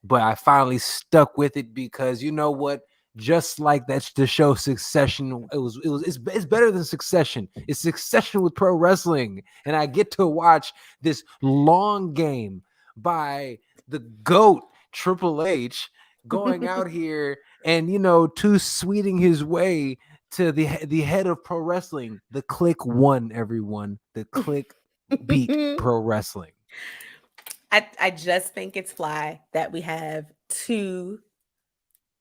but I finally stuck with it because you know what? Just like that's the show Succession. It's better than Succession. It's Succession with pro wrestling, and I get to watch this long game by the GOAT Triple H going out here and too sweeting his way to the head of pro wrestling. The Click won, everyone. The Click beat pro wrestling. I just think it's fly that we have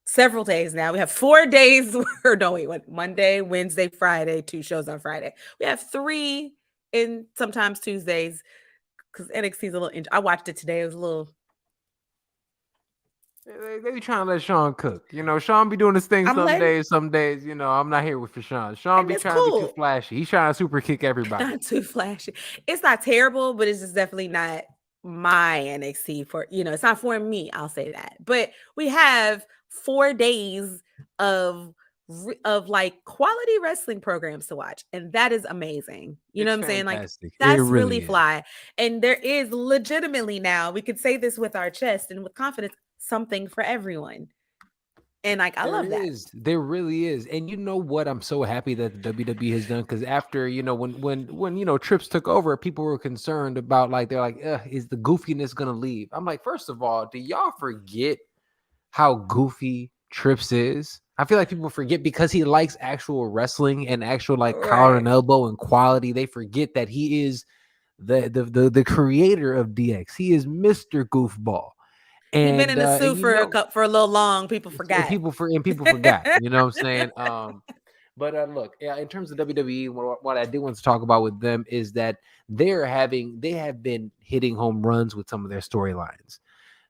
several days now. We have 4 days, or no, wait, Monday, Wednesday, Friday, 2 shows on Friday. We have 3 and sometimes Tuesdays, because NXT's a little. I watched it today. It was a little. They be trying to let Sean cook. Sean be doing his thing days. Some days, I'm not here with for Sean. Sean be trying to be too flashy. He's trying to super kick everybody. Not too flashy. It's not terrible, but it's just definitely not my NXT for, it's not for me. I'll say that. But we have 4 days of like quality wrestling programs to watch, and that is amazing. You know what I'm saying? Like, that's really fly. And there is legitimately, now we could say this with our chest and with confidence, something for everyone. And like, I love that. There really is. And you know what? I'm so happy that the WWE has done, because after, when Trips took over, people were concerned about, like, they're like, is the goofiness gonna leave? I'm like, first of all, do y'all forget how goofy Trips is? I feel like people forget, because he likes actual wrestling and actual collar and elbow and quality. They forget that he is the creator of DX. He is Mr. Goofball. And he's been in the suit for a little long. People forgot. People forgot. You know what I'm saying? But look, in terms of WWE, what I do want to talk about with them is that they have been hitting home runs with some of their storylines.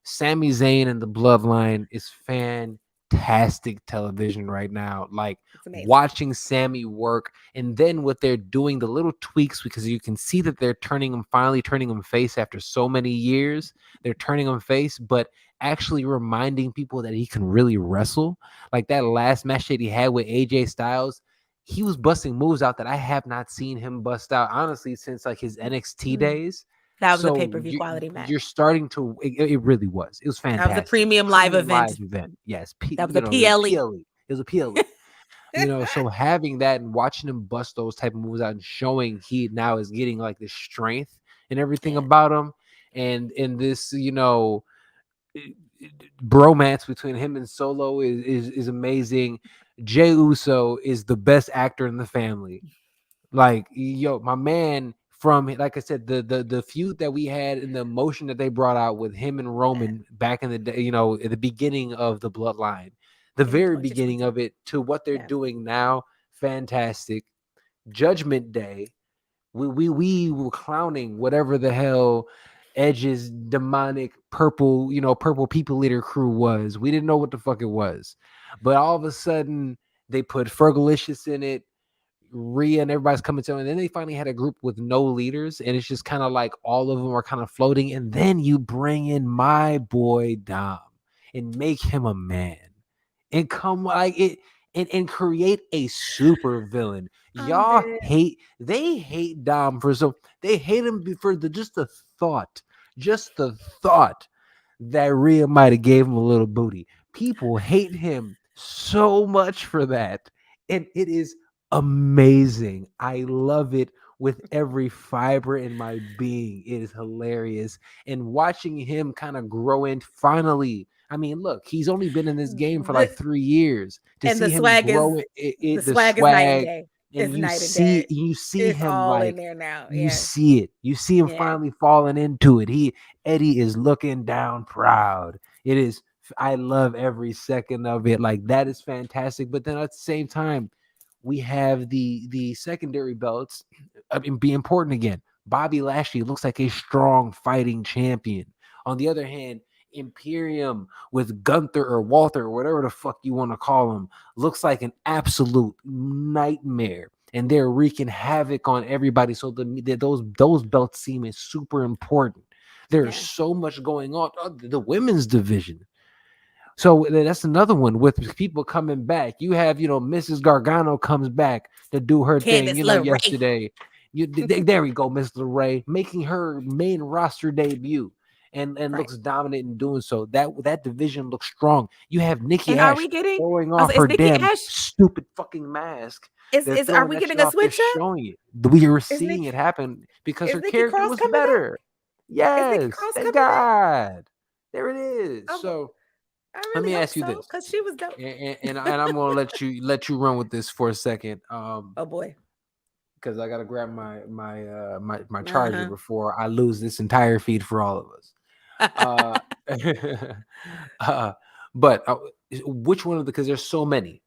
Sami Zayn and the Bloodline is fantastic television right now. Like, watching Sami work, and then what they're doing, the little tweaks, because you can see that they're finally turning him face after so many years. They're turning him face, but actually reminding people that he can really wrestle. Like that last match that he had with AJ Styles, he was busting moves out that I have not seen him bust out, honestly, since like his NXT days. That was a pay-per-view quality match. You're starting to. It really was. It was fantastic. That was a premium live event. Yes. That was a PLE. It was a PLE. So having that and watching him bust those type of moves out and showing he now is getting like the strength and everything about him, and in this, bromance between him and Solo is amazing. Jey Uso is the best actor in the family. Like, my man. From, like I said, the feud that we had and the emotion that they brought out with him and Roman back in the day, at the beginning of the Bloodline, the very beginning of it, to what they're doing now, fantastic. Judgment Day, we were clowning whatever the hell Edge's demonic purple people leader crew was. We didn't know what the fuck it was, but all of a sudden they put Fergalicious in it. Rhea and everybody's coming to, and then they finally had a group with no leaders, and it's just kind of like all of them are kind of floating, and then you bring in my boy Dom and make him a man, and come like it. and create a super villain. I'm Y'all dead. they hate Dom for they hate him for just the thought that Rhea might have gave him a little booty. People hate him so much for that. And it is amazing. I love it with every fiber in my being. It is hilarious. And watching him kind of grow in finally. I mean, look, he's only been in this game for like 3 years. To And see him grow the the swag is night and swag, day. and It's night and day. you see It's him all in like there now. you Yeah. see it. You see him Yeah. finally falling into it. Eddie is looking down proud. It is. I love every second of it. Like, that is fantastic. But then at the same time, we have the secondary belts. I mean, be important again. Bobby Lashley looks like a strong fighting champion. On the other hand, Imperium with Gunther or Walter or whatever the fuck you want to call him looks like an absolute nightmare, and they're wreaking havoc on everybody. So those belts seem as super important. There's so much going on. The women's division. So that's another one with people coming back. You have, Mrs. Gargano comes back to do her thing, Candice LeRae. yesterday. There we go, Miss LeRae, making her main roster debut and looks dominant in doing so. That division looks strong. You have Nikki And Ash are we getting? throwing off her Nikki damn Ash? stupid fucking mask. Are we getting a switch up? Showing it. We were seeing it happen because her Nikki character Cross was coming better. back? Yes, Is Nikki Cross thank coming back? God. There it is. So I really let me hope ask you so, this, because she was dope. and I'm gonna let you run with this for a second. Oh boy, because I gotta grab my charger before I lose this entire feed for all of us. But which one of the, because there's so many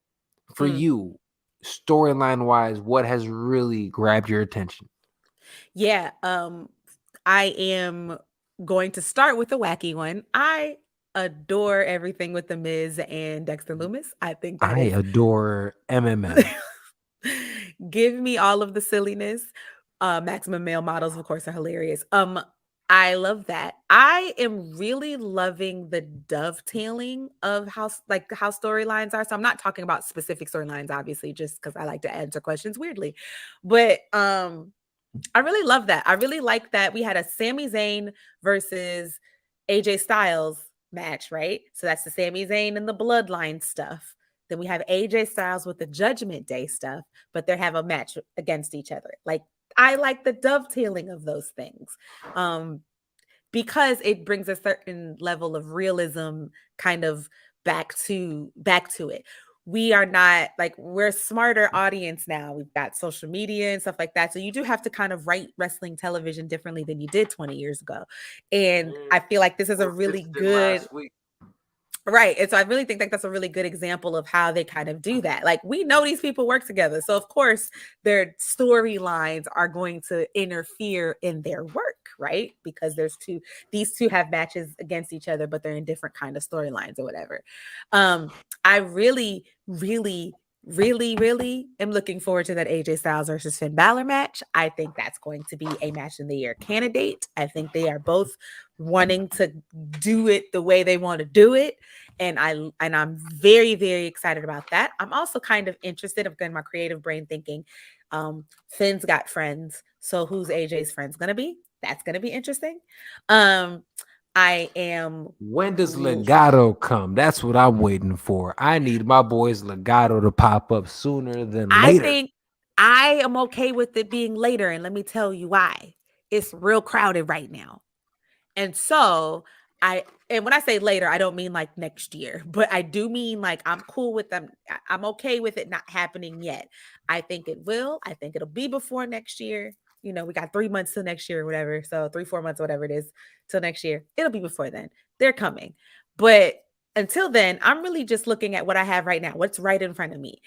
for you, storyline wise, what has really grabbed your attention? Yeah, I am going to start with the wacky one. I adore everything with The Miz and Dexter Lumis. I think that I adore MMM. Give me all of the silliness. Maximum Male Models, of course, are hilarious. I love that. I am really loving the dovetailing of how storylines are. So I'm not talking about specific storylines, obviously, just because I like to answer questions weirdly. But I really love that. I really like that we had a Sami Zayn versus AJ Styles match, right? So that's the Sami Zayn and the Bloodline stuff. Then we have AJ Styles with the Judgment Day stuff, but they have a match against each other. Like, I like the dovetailing of those things. Because it brings a certain level of realism kind of back to it. We are not like, we're a smarter audience now. We've got social media and stuff like that. So you do have to kind of write wrestling television differently than you did 20 years ago. And I feel like this is a really good right. And so I really think that that's a really good example of how they kind of do that. Like, we know these people work together. So of course their storylines are going to interfere in their work, right? Because these two have matches against each other, but they're in different kind of storylines or whatever. I really, really, really am looking forward to that AJ Styles versus Finn Balor match. I think that's going to be a match in the year candidate. I think they are both wanting to do it the way they want to do it. And I'm very, very excited about that. I'm also kind of interested, of getting my creative brain thinking, Finn's got friends. So who's AJ's friends going to be? That's going to be interesting. I am. When does Legato come? That's what I'm waiting for. I need my boys Legato to pop up sooner than later. I think I am okay with it being later, and let me tell you why. It's real crowded right now. And so and when I say later, I don't mean like next year, but I do mean like, I'm cool with them. I'm okay with it not happening yet. I think it will. I think it'll be before next year. We got 3 months till next year or whatever. So 3-4 months, whatever it is, till next year. It'll be before then. They're coming. But until then, I'm really just looking at what I have right now, what's right in front of me.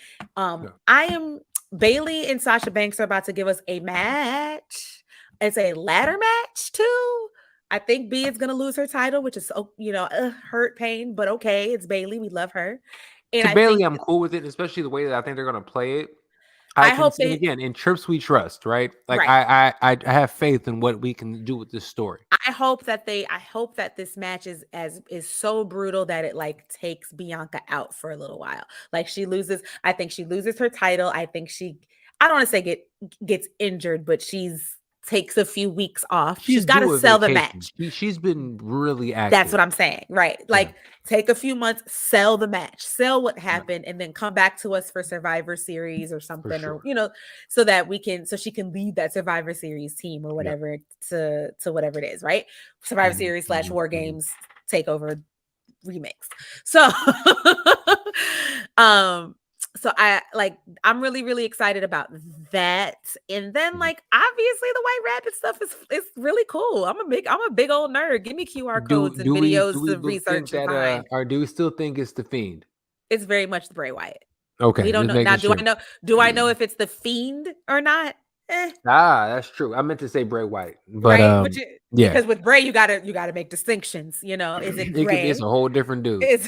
Bailey and Sasha Banks are about to give us a match. It's a ladder match too. I think B is going to lose her title, which is, hurt, pain, but okay. It's Bailey. We love her. And Bailey, I'm cool with it, especially the way that I think they're going to play it. I I can hope see, and they again, in Trips we trust, right? Like right. I have faith in what we can do with this story. I hope that this match is so brutal that it like takes Bianca out for a little while. Like I think she loses her title. I think I don't want to say gets injured, but she's takes a few weeks off. She's She's got to due a sell the vacation. match. She's been really That's active. what I'm saying. Right. Yeah, Like take a few months, sell the match, sell what yeah, happened, and then come back to us for Survivor Series or for something, or, sure. so that so she can lead that Survivor Series team or Yeah. whatever to whatever it is, right? Survivor Mhm, Series / mhm, War mhm. Games Takeover remix. So, um, I'm really, really excited about that. And then Mhm. like obviously the White Rabbit stuff is really cool. I'm a big old nerd. Give me QR codes and Do videos we to research think and that find. or do we still think it's the Fiend? It's very much the Bray Wyatt. We Okay, don't just know now. making sure. Do I know if it's the Fiend or not? That's true. I meant to say Bray White, but Right? yeah, Because with Bray, you gotta make distinctions. Is it it could be. It's a Bray? whole different dude. Is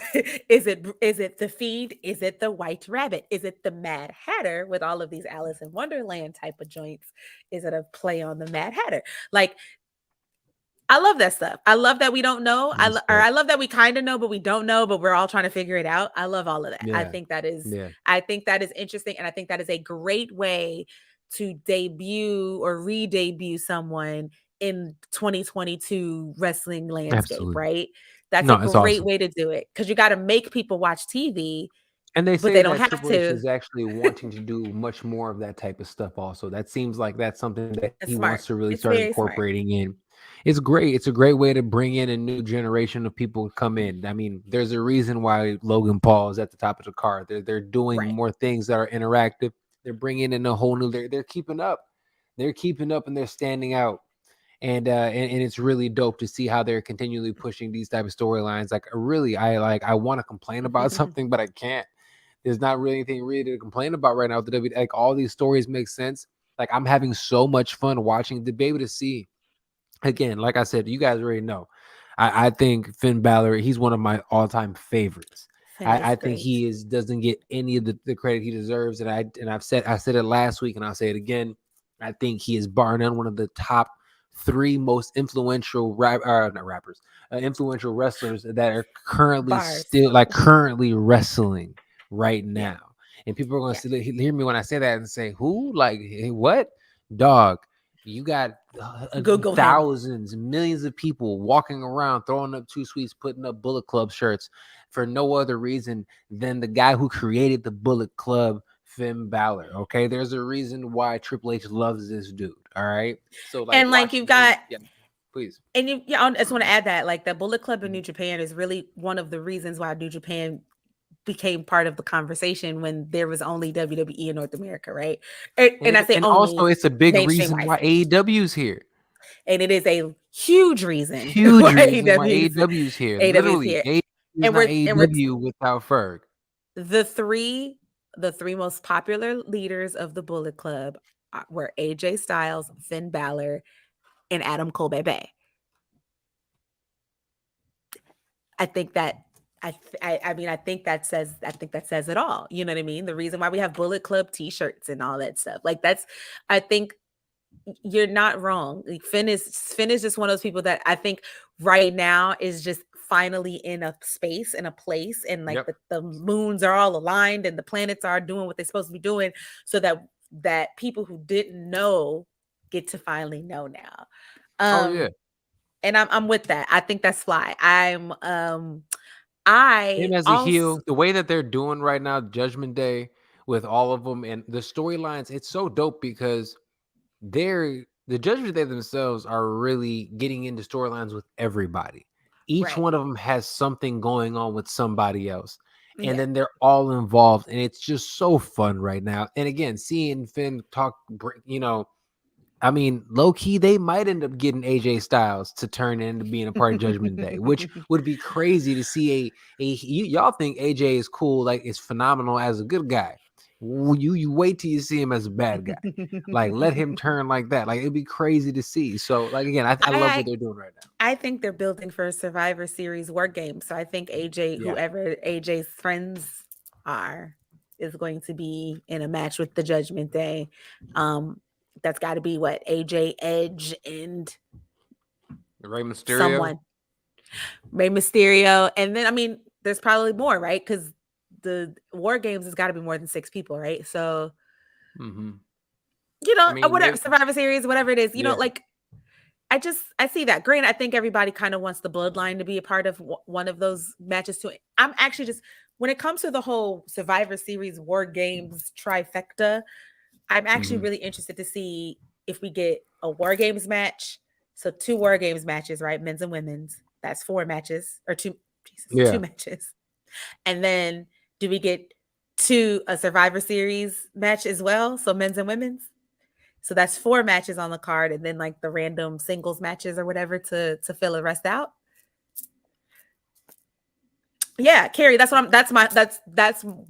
it the Fiend? Is it the White Rabbit? Is it the Mad Hatter with all of these Alice in Wonderland type of joints? Is it a play on the Mad Hatter? Like, I love that stuff. I love that we don't know. That's I dope. love that we kind of know, but we don't know, but we're all trying to figure it out. I love all of that. Yeah, yeah, I think that is interesting, and I think that is a great way to debut or re-debut someone in 2022 wrestling landscape, absolutely. right? That's a No, it's great awesome. way to do it because you got to make people watch TV, And they but say they don't that have Triple H to. is actually wanting to do much more of that type of stuff also. That seems like that's something that It's he smart. wants to really It's start very smart. incorporating in. It's great. It's a great way to bring in a new generation of people to come in. I mean, there's a reason why Logan Paul is at the top of the card. They're doing Right. more things that are interactive. They're bringing in a whole new. They're keeping up. They're keeping up and they're standing out. And it's really dope to see how they're continually pushing these type of storylines. Like really, I want to complain about something, but I can't. There's not really anything really to complain about right now. The W, like all these stories make sense. Like I'm having so much fun watching to be able to see. Again, like I said, you guys already know. I think Finn Balor, he's one of my all-time favorites. Finn is I think great. he doesn't get any of the credit he deserves. And I said it last week and I'll say it again. I think he is bar none one of the top three most influential not rappers, influential wrestlers that are Bars. currently wrestling right Yeah. now. And people are going Yeah. to hear me when I say that and say, "Who? Like what, dog?" You got Google him. thousands, millions of people walking around, throwing up two sweets, putting up Bullet Club shirts for no other reason than the guy who created the Bullet Club, Finn Balor. Okay, there's a reason why Triple H loves this dude. All right, so like And like you've watching him, got yeah, please. and I just want to add that like the Bullet Club in New Japan is really one of the reasons why New Japan became part of the conversation when there was only WWE in North America, right? And I say And also, only it's a big mainstream reason wise. why AEW's here. And it is a huge reason Huge why reason why AEW's here. AEW is Literally, here. AEW is And not we're AEW without Ferg. the three most popular leaders of the Bullet Club were AJ Styles, Finn Balor, and Adam Cole Bebe. I think that I mean I think that says it all. You know what I mean? The reason why we have Bullet Club t-shirts and all that stuff. Like I think you're not wrong. Like Finn is just one of those people that I think right now is just finally in a space, in a place, and like Yep. the moons are all aligned and the planets are doing what they're supposed to be doing, so that people who didn't know get to finally know now. Oh yeah. And I'm with that. I think that's fly. Him I as a also heel, the way that they're doing right now, Judgment Day with all of them and the storylines, it's so dope because the Judgment Day themselves are really getting into storylines with everybody. Each right. one of them has something going on with somebody else. And Yeah. then they're all involved, and it's just so fun right now. And again, seeing Finn talk, I mean, low key, they might end up getting AJ Styles to turn into being a part of Judgment Day, which would be crazy to see. Y'all think AJ is cool, like is phenomenal as a good guy. You wait till you see him as a bad guy. Like let him turn like that. Like it'd be crazy to see. So like again, I love what they're doing right now. I think they're building for a Survivor Series war game. So I think AJ, Yeah, whoever AJ's friends are, is going to be in a match with the Judgment Day. That's got to be what, AJ, Edge, and Rey Mysterio. Someone. Rey Mysterio. And then, I mean, there's probably more, right? Because the War Games has got to be more than 6 people, right? So, you know, whatever, Survivor Series, whatever it is, you know, like, I see that. Granted, I think everybody kind of wants the Bloodline to be a part of one of those matches too. I'm actually just, when it comes to the whole Survivor Series War Games trifecta, I'm actually really interested to see if we get a War Games match. So 2 War Games matches, right? Men's and women's. That's 4 matches or 2 matches. And then do we get a Survivor Series match as well? So men's and women's. So that's 4 matches on the card, and then like the random singles matches or whatever to fill the rest out. Yeah, Carrie, that's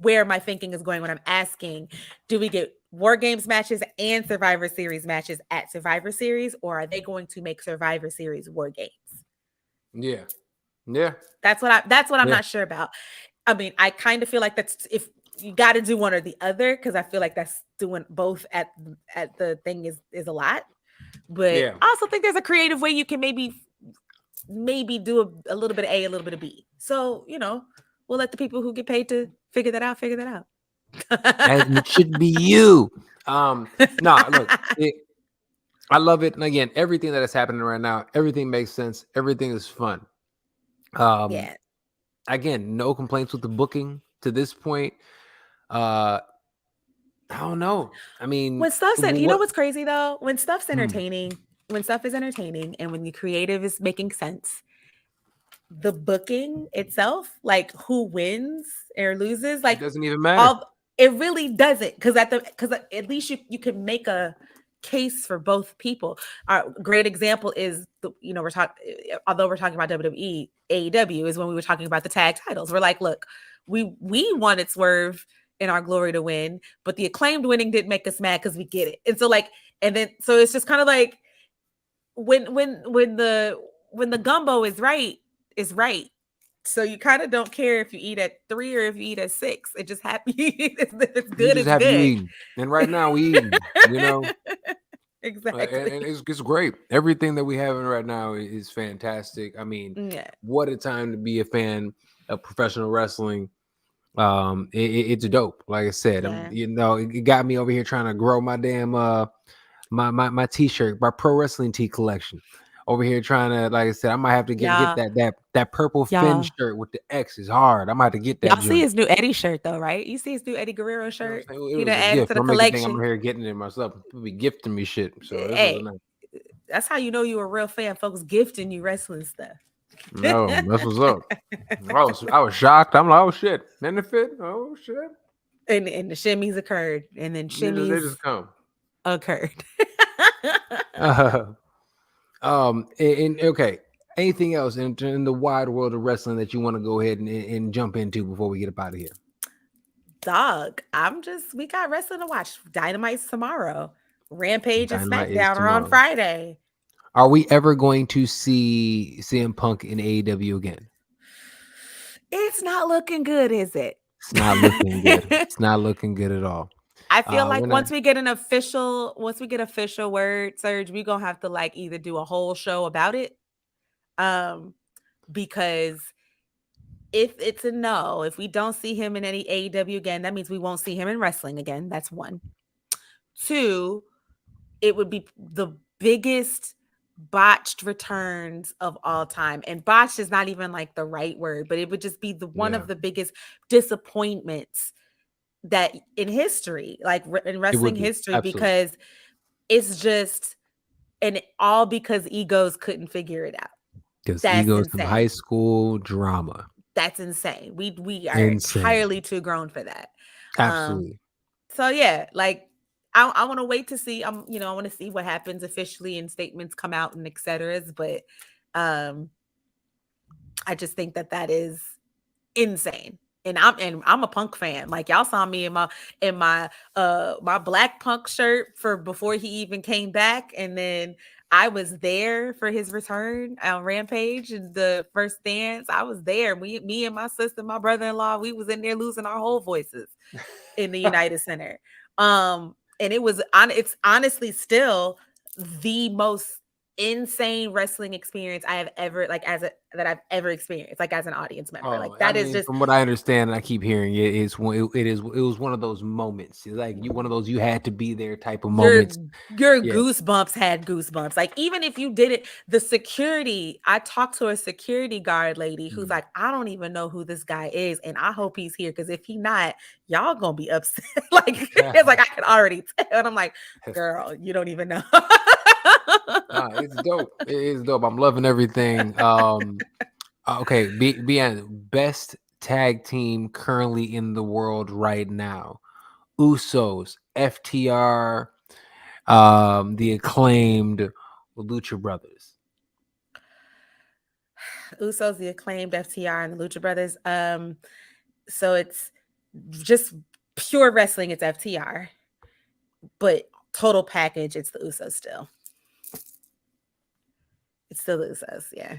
where my thinking is going when I'm asking, do we get War Games matches and Survivor Series matches at Survivor Series, or are they going to make Survivor Series War Games? Yeah. That's what I'm not sure about. I mean, I kind of feel like that's, if you got to do one or the other, because I feel like that's doing both at the thing is a lot. But I also think there's a creative way you can maybe do a little bit of A, a little bit of B. So, you know, we'll let the people who get paid to figure that out. And it should be you. No, look, I love it. And again, everything that is happening right now, everything makes sense. Everything is fun. Again, no complaints with the booking to this point. I don't know. I mean, when stuff's you know what's crazy though? When stuff's entertaining, when stuff is entertaining, and when the creative is making sense, the booking itself, like who wins or loses, like it doesn't even matter. It really doesn't, because at least you can make a case for both people. A great example is although we're talking about WWE, AEW is when we were talking about the tag titles. We're like, look, we wanted Swerve in Our Glory to win, but the Acclaimed winning didn't make us mad because we get it. And so so it's just kind of like when the gumbo is right. So you kind of don't care if you eat at 3 or if you eat at 6. It just happy. If it's good, it's good. Eating. And right now we eating, you know. Exactly. And it's great. Everything that we have right now is fantastic. I mean, what a time to be a fan of professional wrestling. It's dope. Like I said, it got me over here trying to grow my damn my t-shirt, my pro wrestling tee collection. Over here trying to, like I said, I might have to get that purple Finn shirt with the X is hard. I might have to get that. Y'all see his new Eddie shirt though, right? You see his new Eddie Guerrero shirt? He done added to the collection. I'm here getting it myself. People be gifting me shit. So hey, that's how you know you a real fan. Folks gifting you wrestling stuff. No, that's what's up. I was shocked. I'm like, oh shit, then it fit. Oh shit. And the shimmies occurred, and then shimmies they just come occurred. And okay, anything else in the wide world of wrestling that you want to go ahead and jump into before we get up out of here? Dog, we got wrestling to watch. Dynamite's tomorrow. Rampage and SmackDown are on Friday. Are we ever going to see CM Punk in AEW again? It's not looking good, is it? It's not looking good. It's not looking good at all. I feel like once we get official word, Serge, we're gonna have to like either do a whole show about it. Because if it's a no, if we don't see him in any AEW again, that means we won't see him in wrestling again. That's 1. 2, it would be the biggest botched returns of all time. And botched is not even like the right word, but it would just be one of the biggest disappointments that in history, like in wrestling history, absolutely. Because it's just, and all because egos couldn't figure it out. Because egos from high school drama. That's insane. We are entirely too grown for that. Absolutely. So yeah, like I want to wait to see. I want to see what happens officially and statements come out and et cetera. But I just think that is insane. And I'm a Punk fan. Like y'all saw me in my Black Punk shirt for before he even came back, and then I was there for his return on Rampage, the first dance. I was there. Me and my sister, my brother-in-law, we was in there losing our whole voices in the United Center. And it's honestly still the most insane wrestling experience I have ever that I've ever experienced, like as an audience member. Like that is just, from what I understand, and I keep hearing it was one of those moments. It's like one of those you had to be there type of moments. Your goosebumps had goosebumps. Like even if you did it, the security, I talked to a security guard lady who's like, I don't even know who this guy is, and I hope he's here, because if he not, y'all gonna be upset. Like it's like I can already tell. And I'm like, girl, you don't even know. It's dope. It is dope. I'm loving everything. Okay, best tag team currently in the world right now: Usos, FTR, the Acclaimed, Lucha Brothers. Usos, the Acclaimed, FTR, and the Lucha Brothers. So it's just pure wrestling. It's FTR, but total package, it's the Usos still. It's still the Usos, yeah.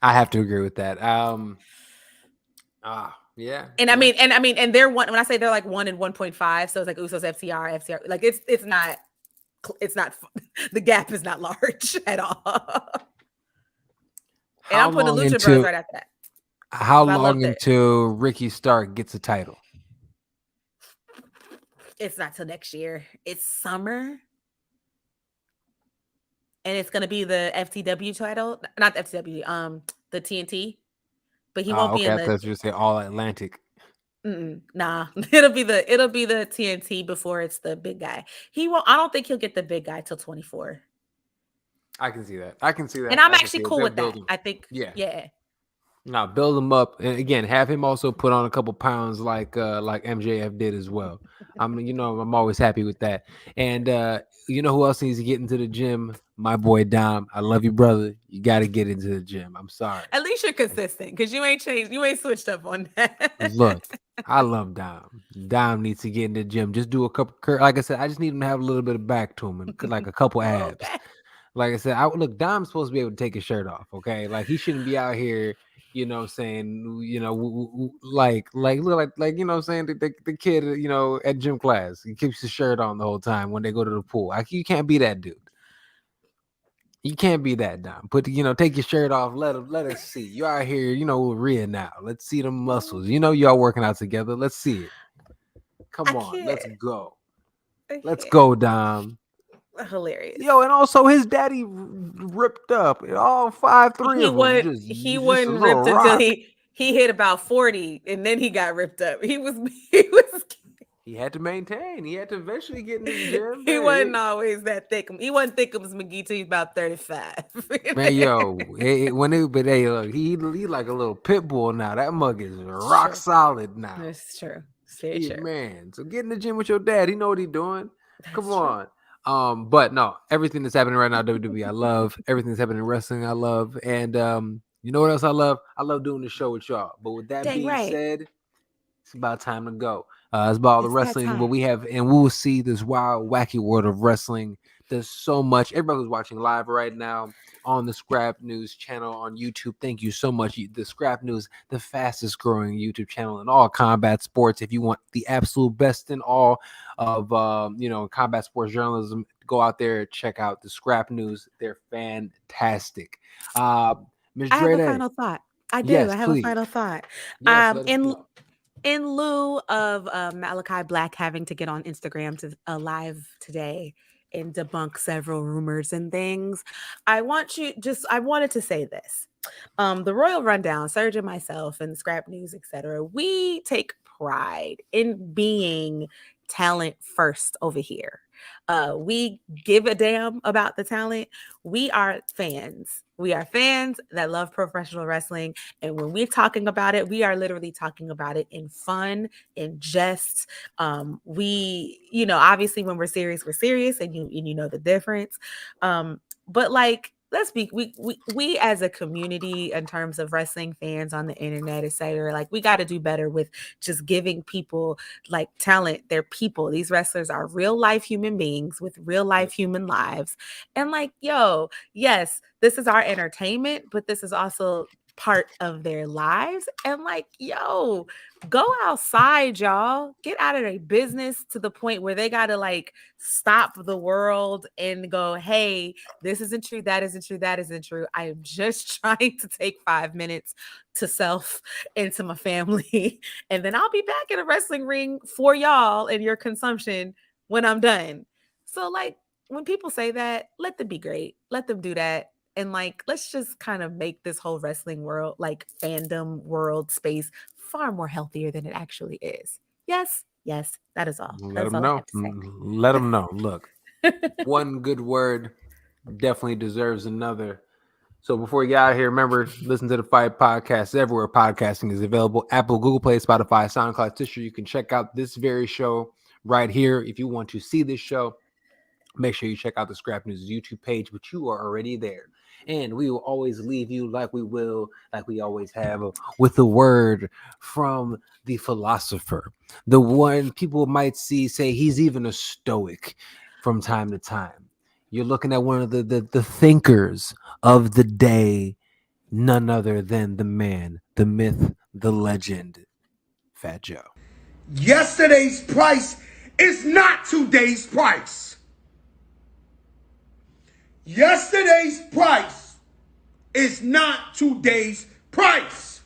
I have to agree with that. Yeah. And I mean, and they're one. When I say they're like 1 and 1.5, so it's like Usos, FTR. Like it's not. The gap is not large at all. And I'm putting the Lucha Bros right after that. How long until Ricky Stark gets a title? It's not till next year. It's summer. And it's gonna be the FTW title, not the FTW, the TNT. But he won't be in the. I thought you say All Atlantic. Nah, it'll be the TNT before it's the big guy. He won't. I don't think he'll get the big guy till 24. I can see that. And I'm actually cool with that. I think. Yeah. Now build him up, and again, have him also put on a couple pounds like MJF did as well. I'm always happy with that. And you know who else needs to get into the gym? My boy Dom. I love you, brother. You got to get into the gym. I'm sorry. At least you're consistent, because you ain't changed. You ain't switched up on that. Look, I love Dom. Dom needs to get in the gym. Just do a couple. Like I said, I just need him to have a little bit of back to him, and like a couple abs. Like I said, Dom's supposed to be able to take his shirt off. Okay, like he shouldn't be out here. You know, saying, like you know, saying the kid, at gym class, he keeps his shirt on the whole time when they go to the pool. Like, you can't be that dude. You can't be that dumb. Take your shirt off. Let us see you out here. With Rhea now. Let's see the muscles. Y'all working out together. Let's see it. Come on, let's go. Let's go, Dom. Hilarious. Yo, and also his daddy ripped up. All 5'3" of them. He wasn't ripped until he hit about 40, and then he got ripped up. He had to maintain. He had to eventually get in the gym. He wasn't always that thick. He wasn't thick as McGee till he's about 35. Man, yo, he like a little pit bull now. That mug is rock solid now. That's true. Very true. Man, so get in the gym with your dad. He know what he's doing. Come on. But no, everything that's happening right now, WWE, I love. Everything that's happening in wrestling, I love. And you know what else I love? I love doing the show with y'all. But with that being said, it's about time to go. It's about all the wrestling what we have, and we will see this wild, wacky world of wrestling. There's so much. Everybody who's watching live right now on the Scrap News channel on YouTube, thank you so much. The Scrap News, the fastest growing YouTube channel in all combat sports. If you want the absolute best in all of combat sports journalism, go out there, check out the Scrap News. They're fantastic. Ms. I have a final thought. I do. Yes, I have a final thought. Yes, in lieu of Malachi Black having to get on Instagram to live today and debunk several rumors and things, I wanted to say this. The Royal Rundown, Serge and myself, and Scrap News, etc., we take pride in being talent first over here. We give a damn about the talent. We are fans. We are fans that love professional wrestling. And when we're talking about it, we are literally talking about it in fun, in jest. Obviously when we're serious, and you know the difference. But like, let's be we as a community in terms of wrestling fans on the internet, etc., like we got to do better with just giving people like talent. They're people. These wrestlers are real life human beings with real life human lives. And like, yo, yes, this is our entertainment, but this is also part of their lives. And like, yo, go outside, y'all. Get out of their business to the point where they gotta like stop the world and go, hey, this isn't true, that isn't true, that isn't true. I am just trying to take 5 minutes to self and to my family. And then I'll be back in a wrestling ring for y'all and your consumption when I'm done. So like when people say that, let them be great. Let them do that. And like, let's just kind of make this whole wrestling world, like fandom world space, far more healthier than it actually is. Yes, yes, that is all. Let That's them all I know. have to say. Let them know. Look, one good word definitely deserves another. So before you get out of here, remember, listen to the Fight Podcast everywhere podcasting is available. Apple, Google Play, Spotify, SoundCloud, Stitcher. You can check out this very show right here. If you want to see this show, make sure you check out the Scrap News YouTube page, but you are already there. And we will always leave you like we always have, with a word from the philosopher. The one people might say he's even a stoic from time to time. You're looking at one of the thinkers of the day, none other than the man, the myth, the legend, Fat Joe. Yesterday's price is not today's price. Yesterday's price is not today's price.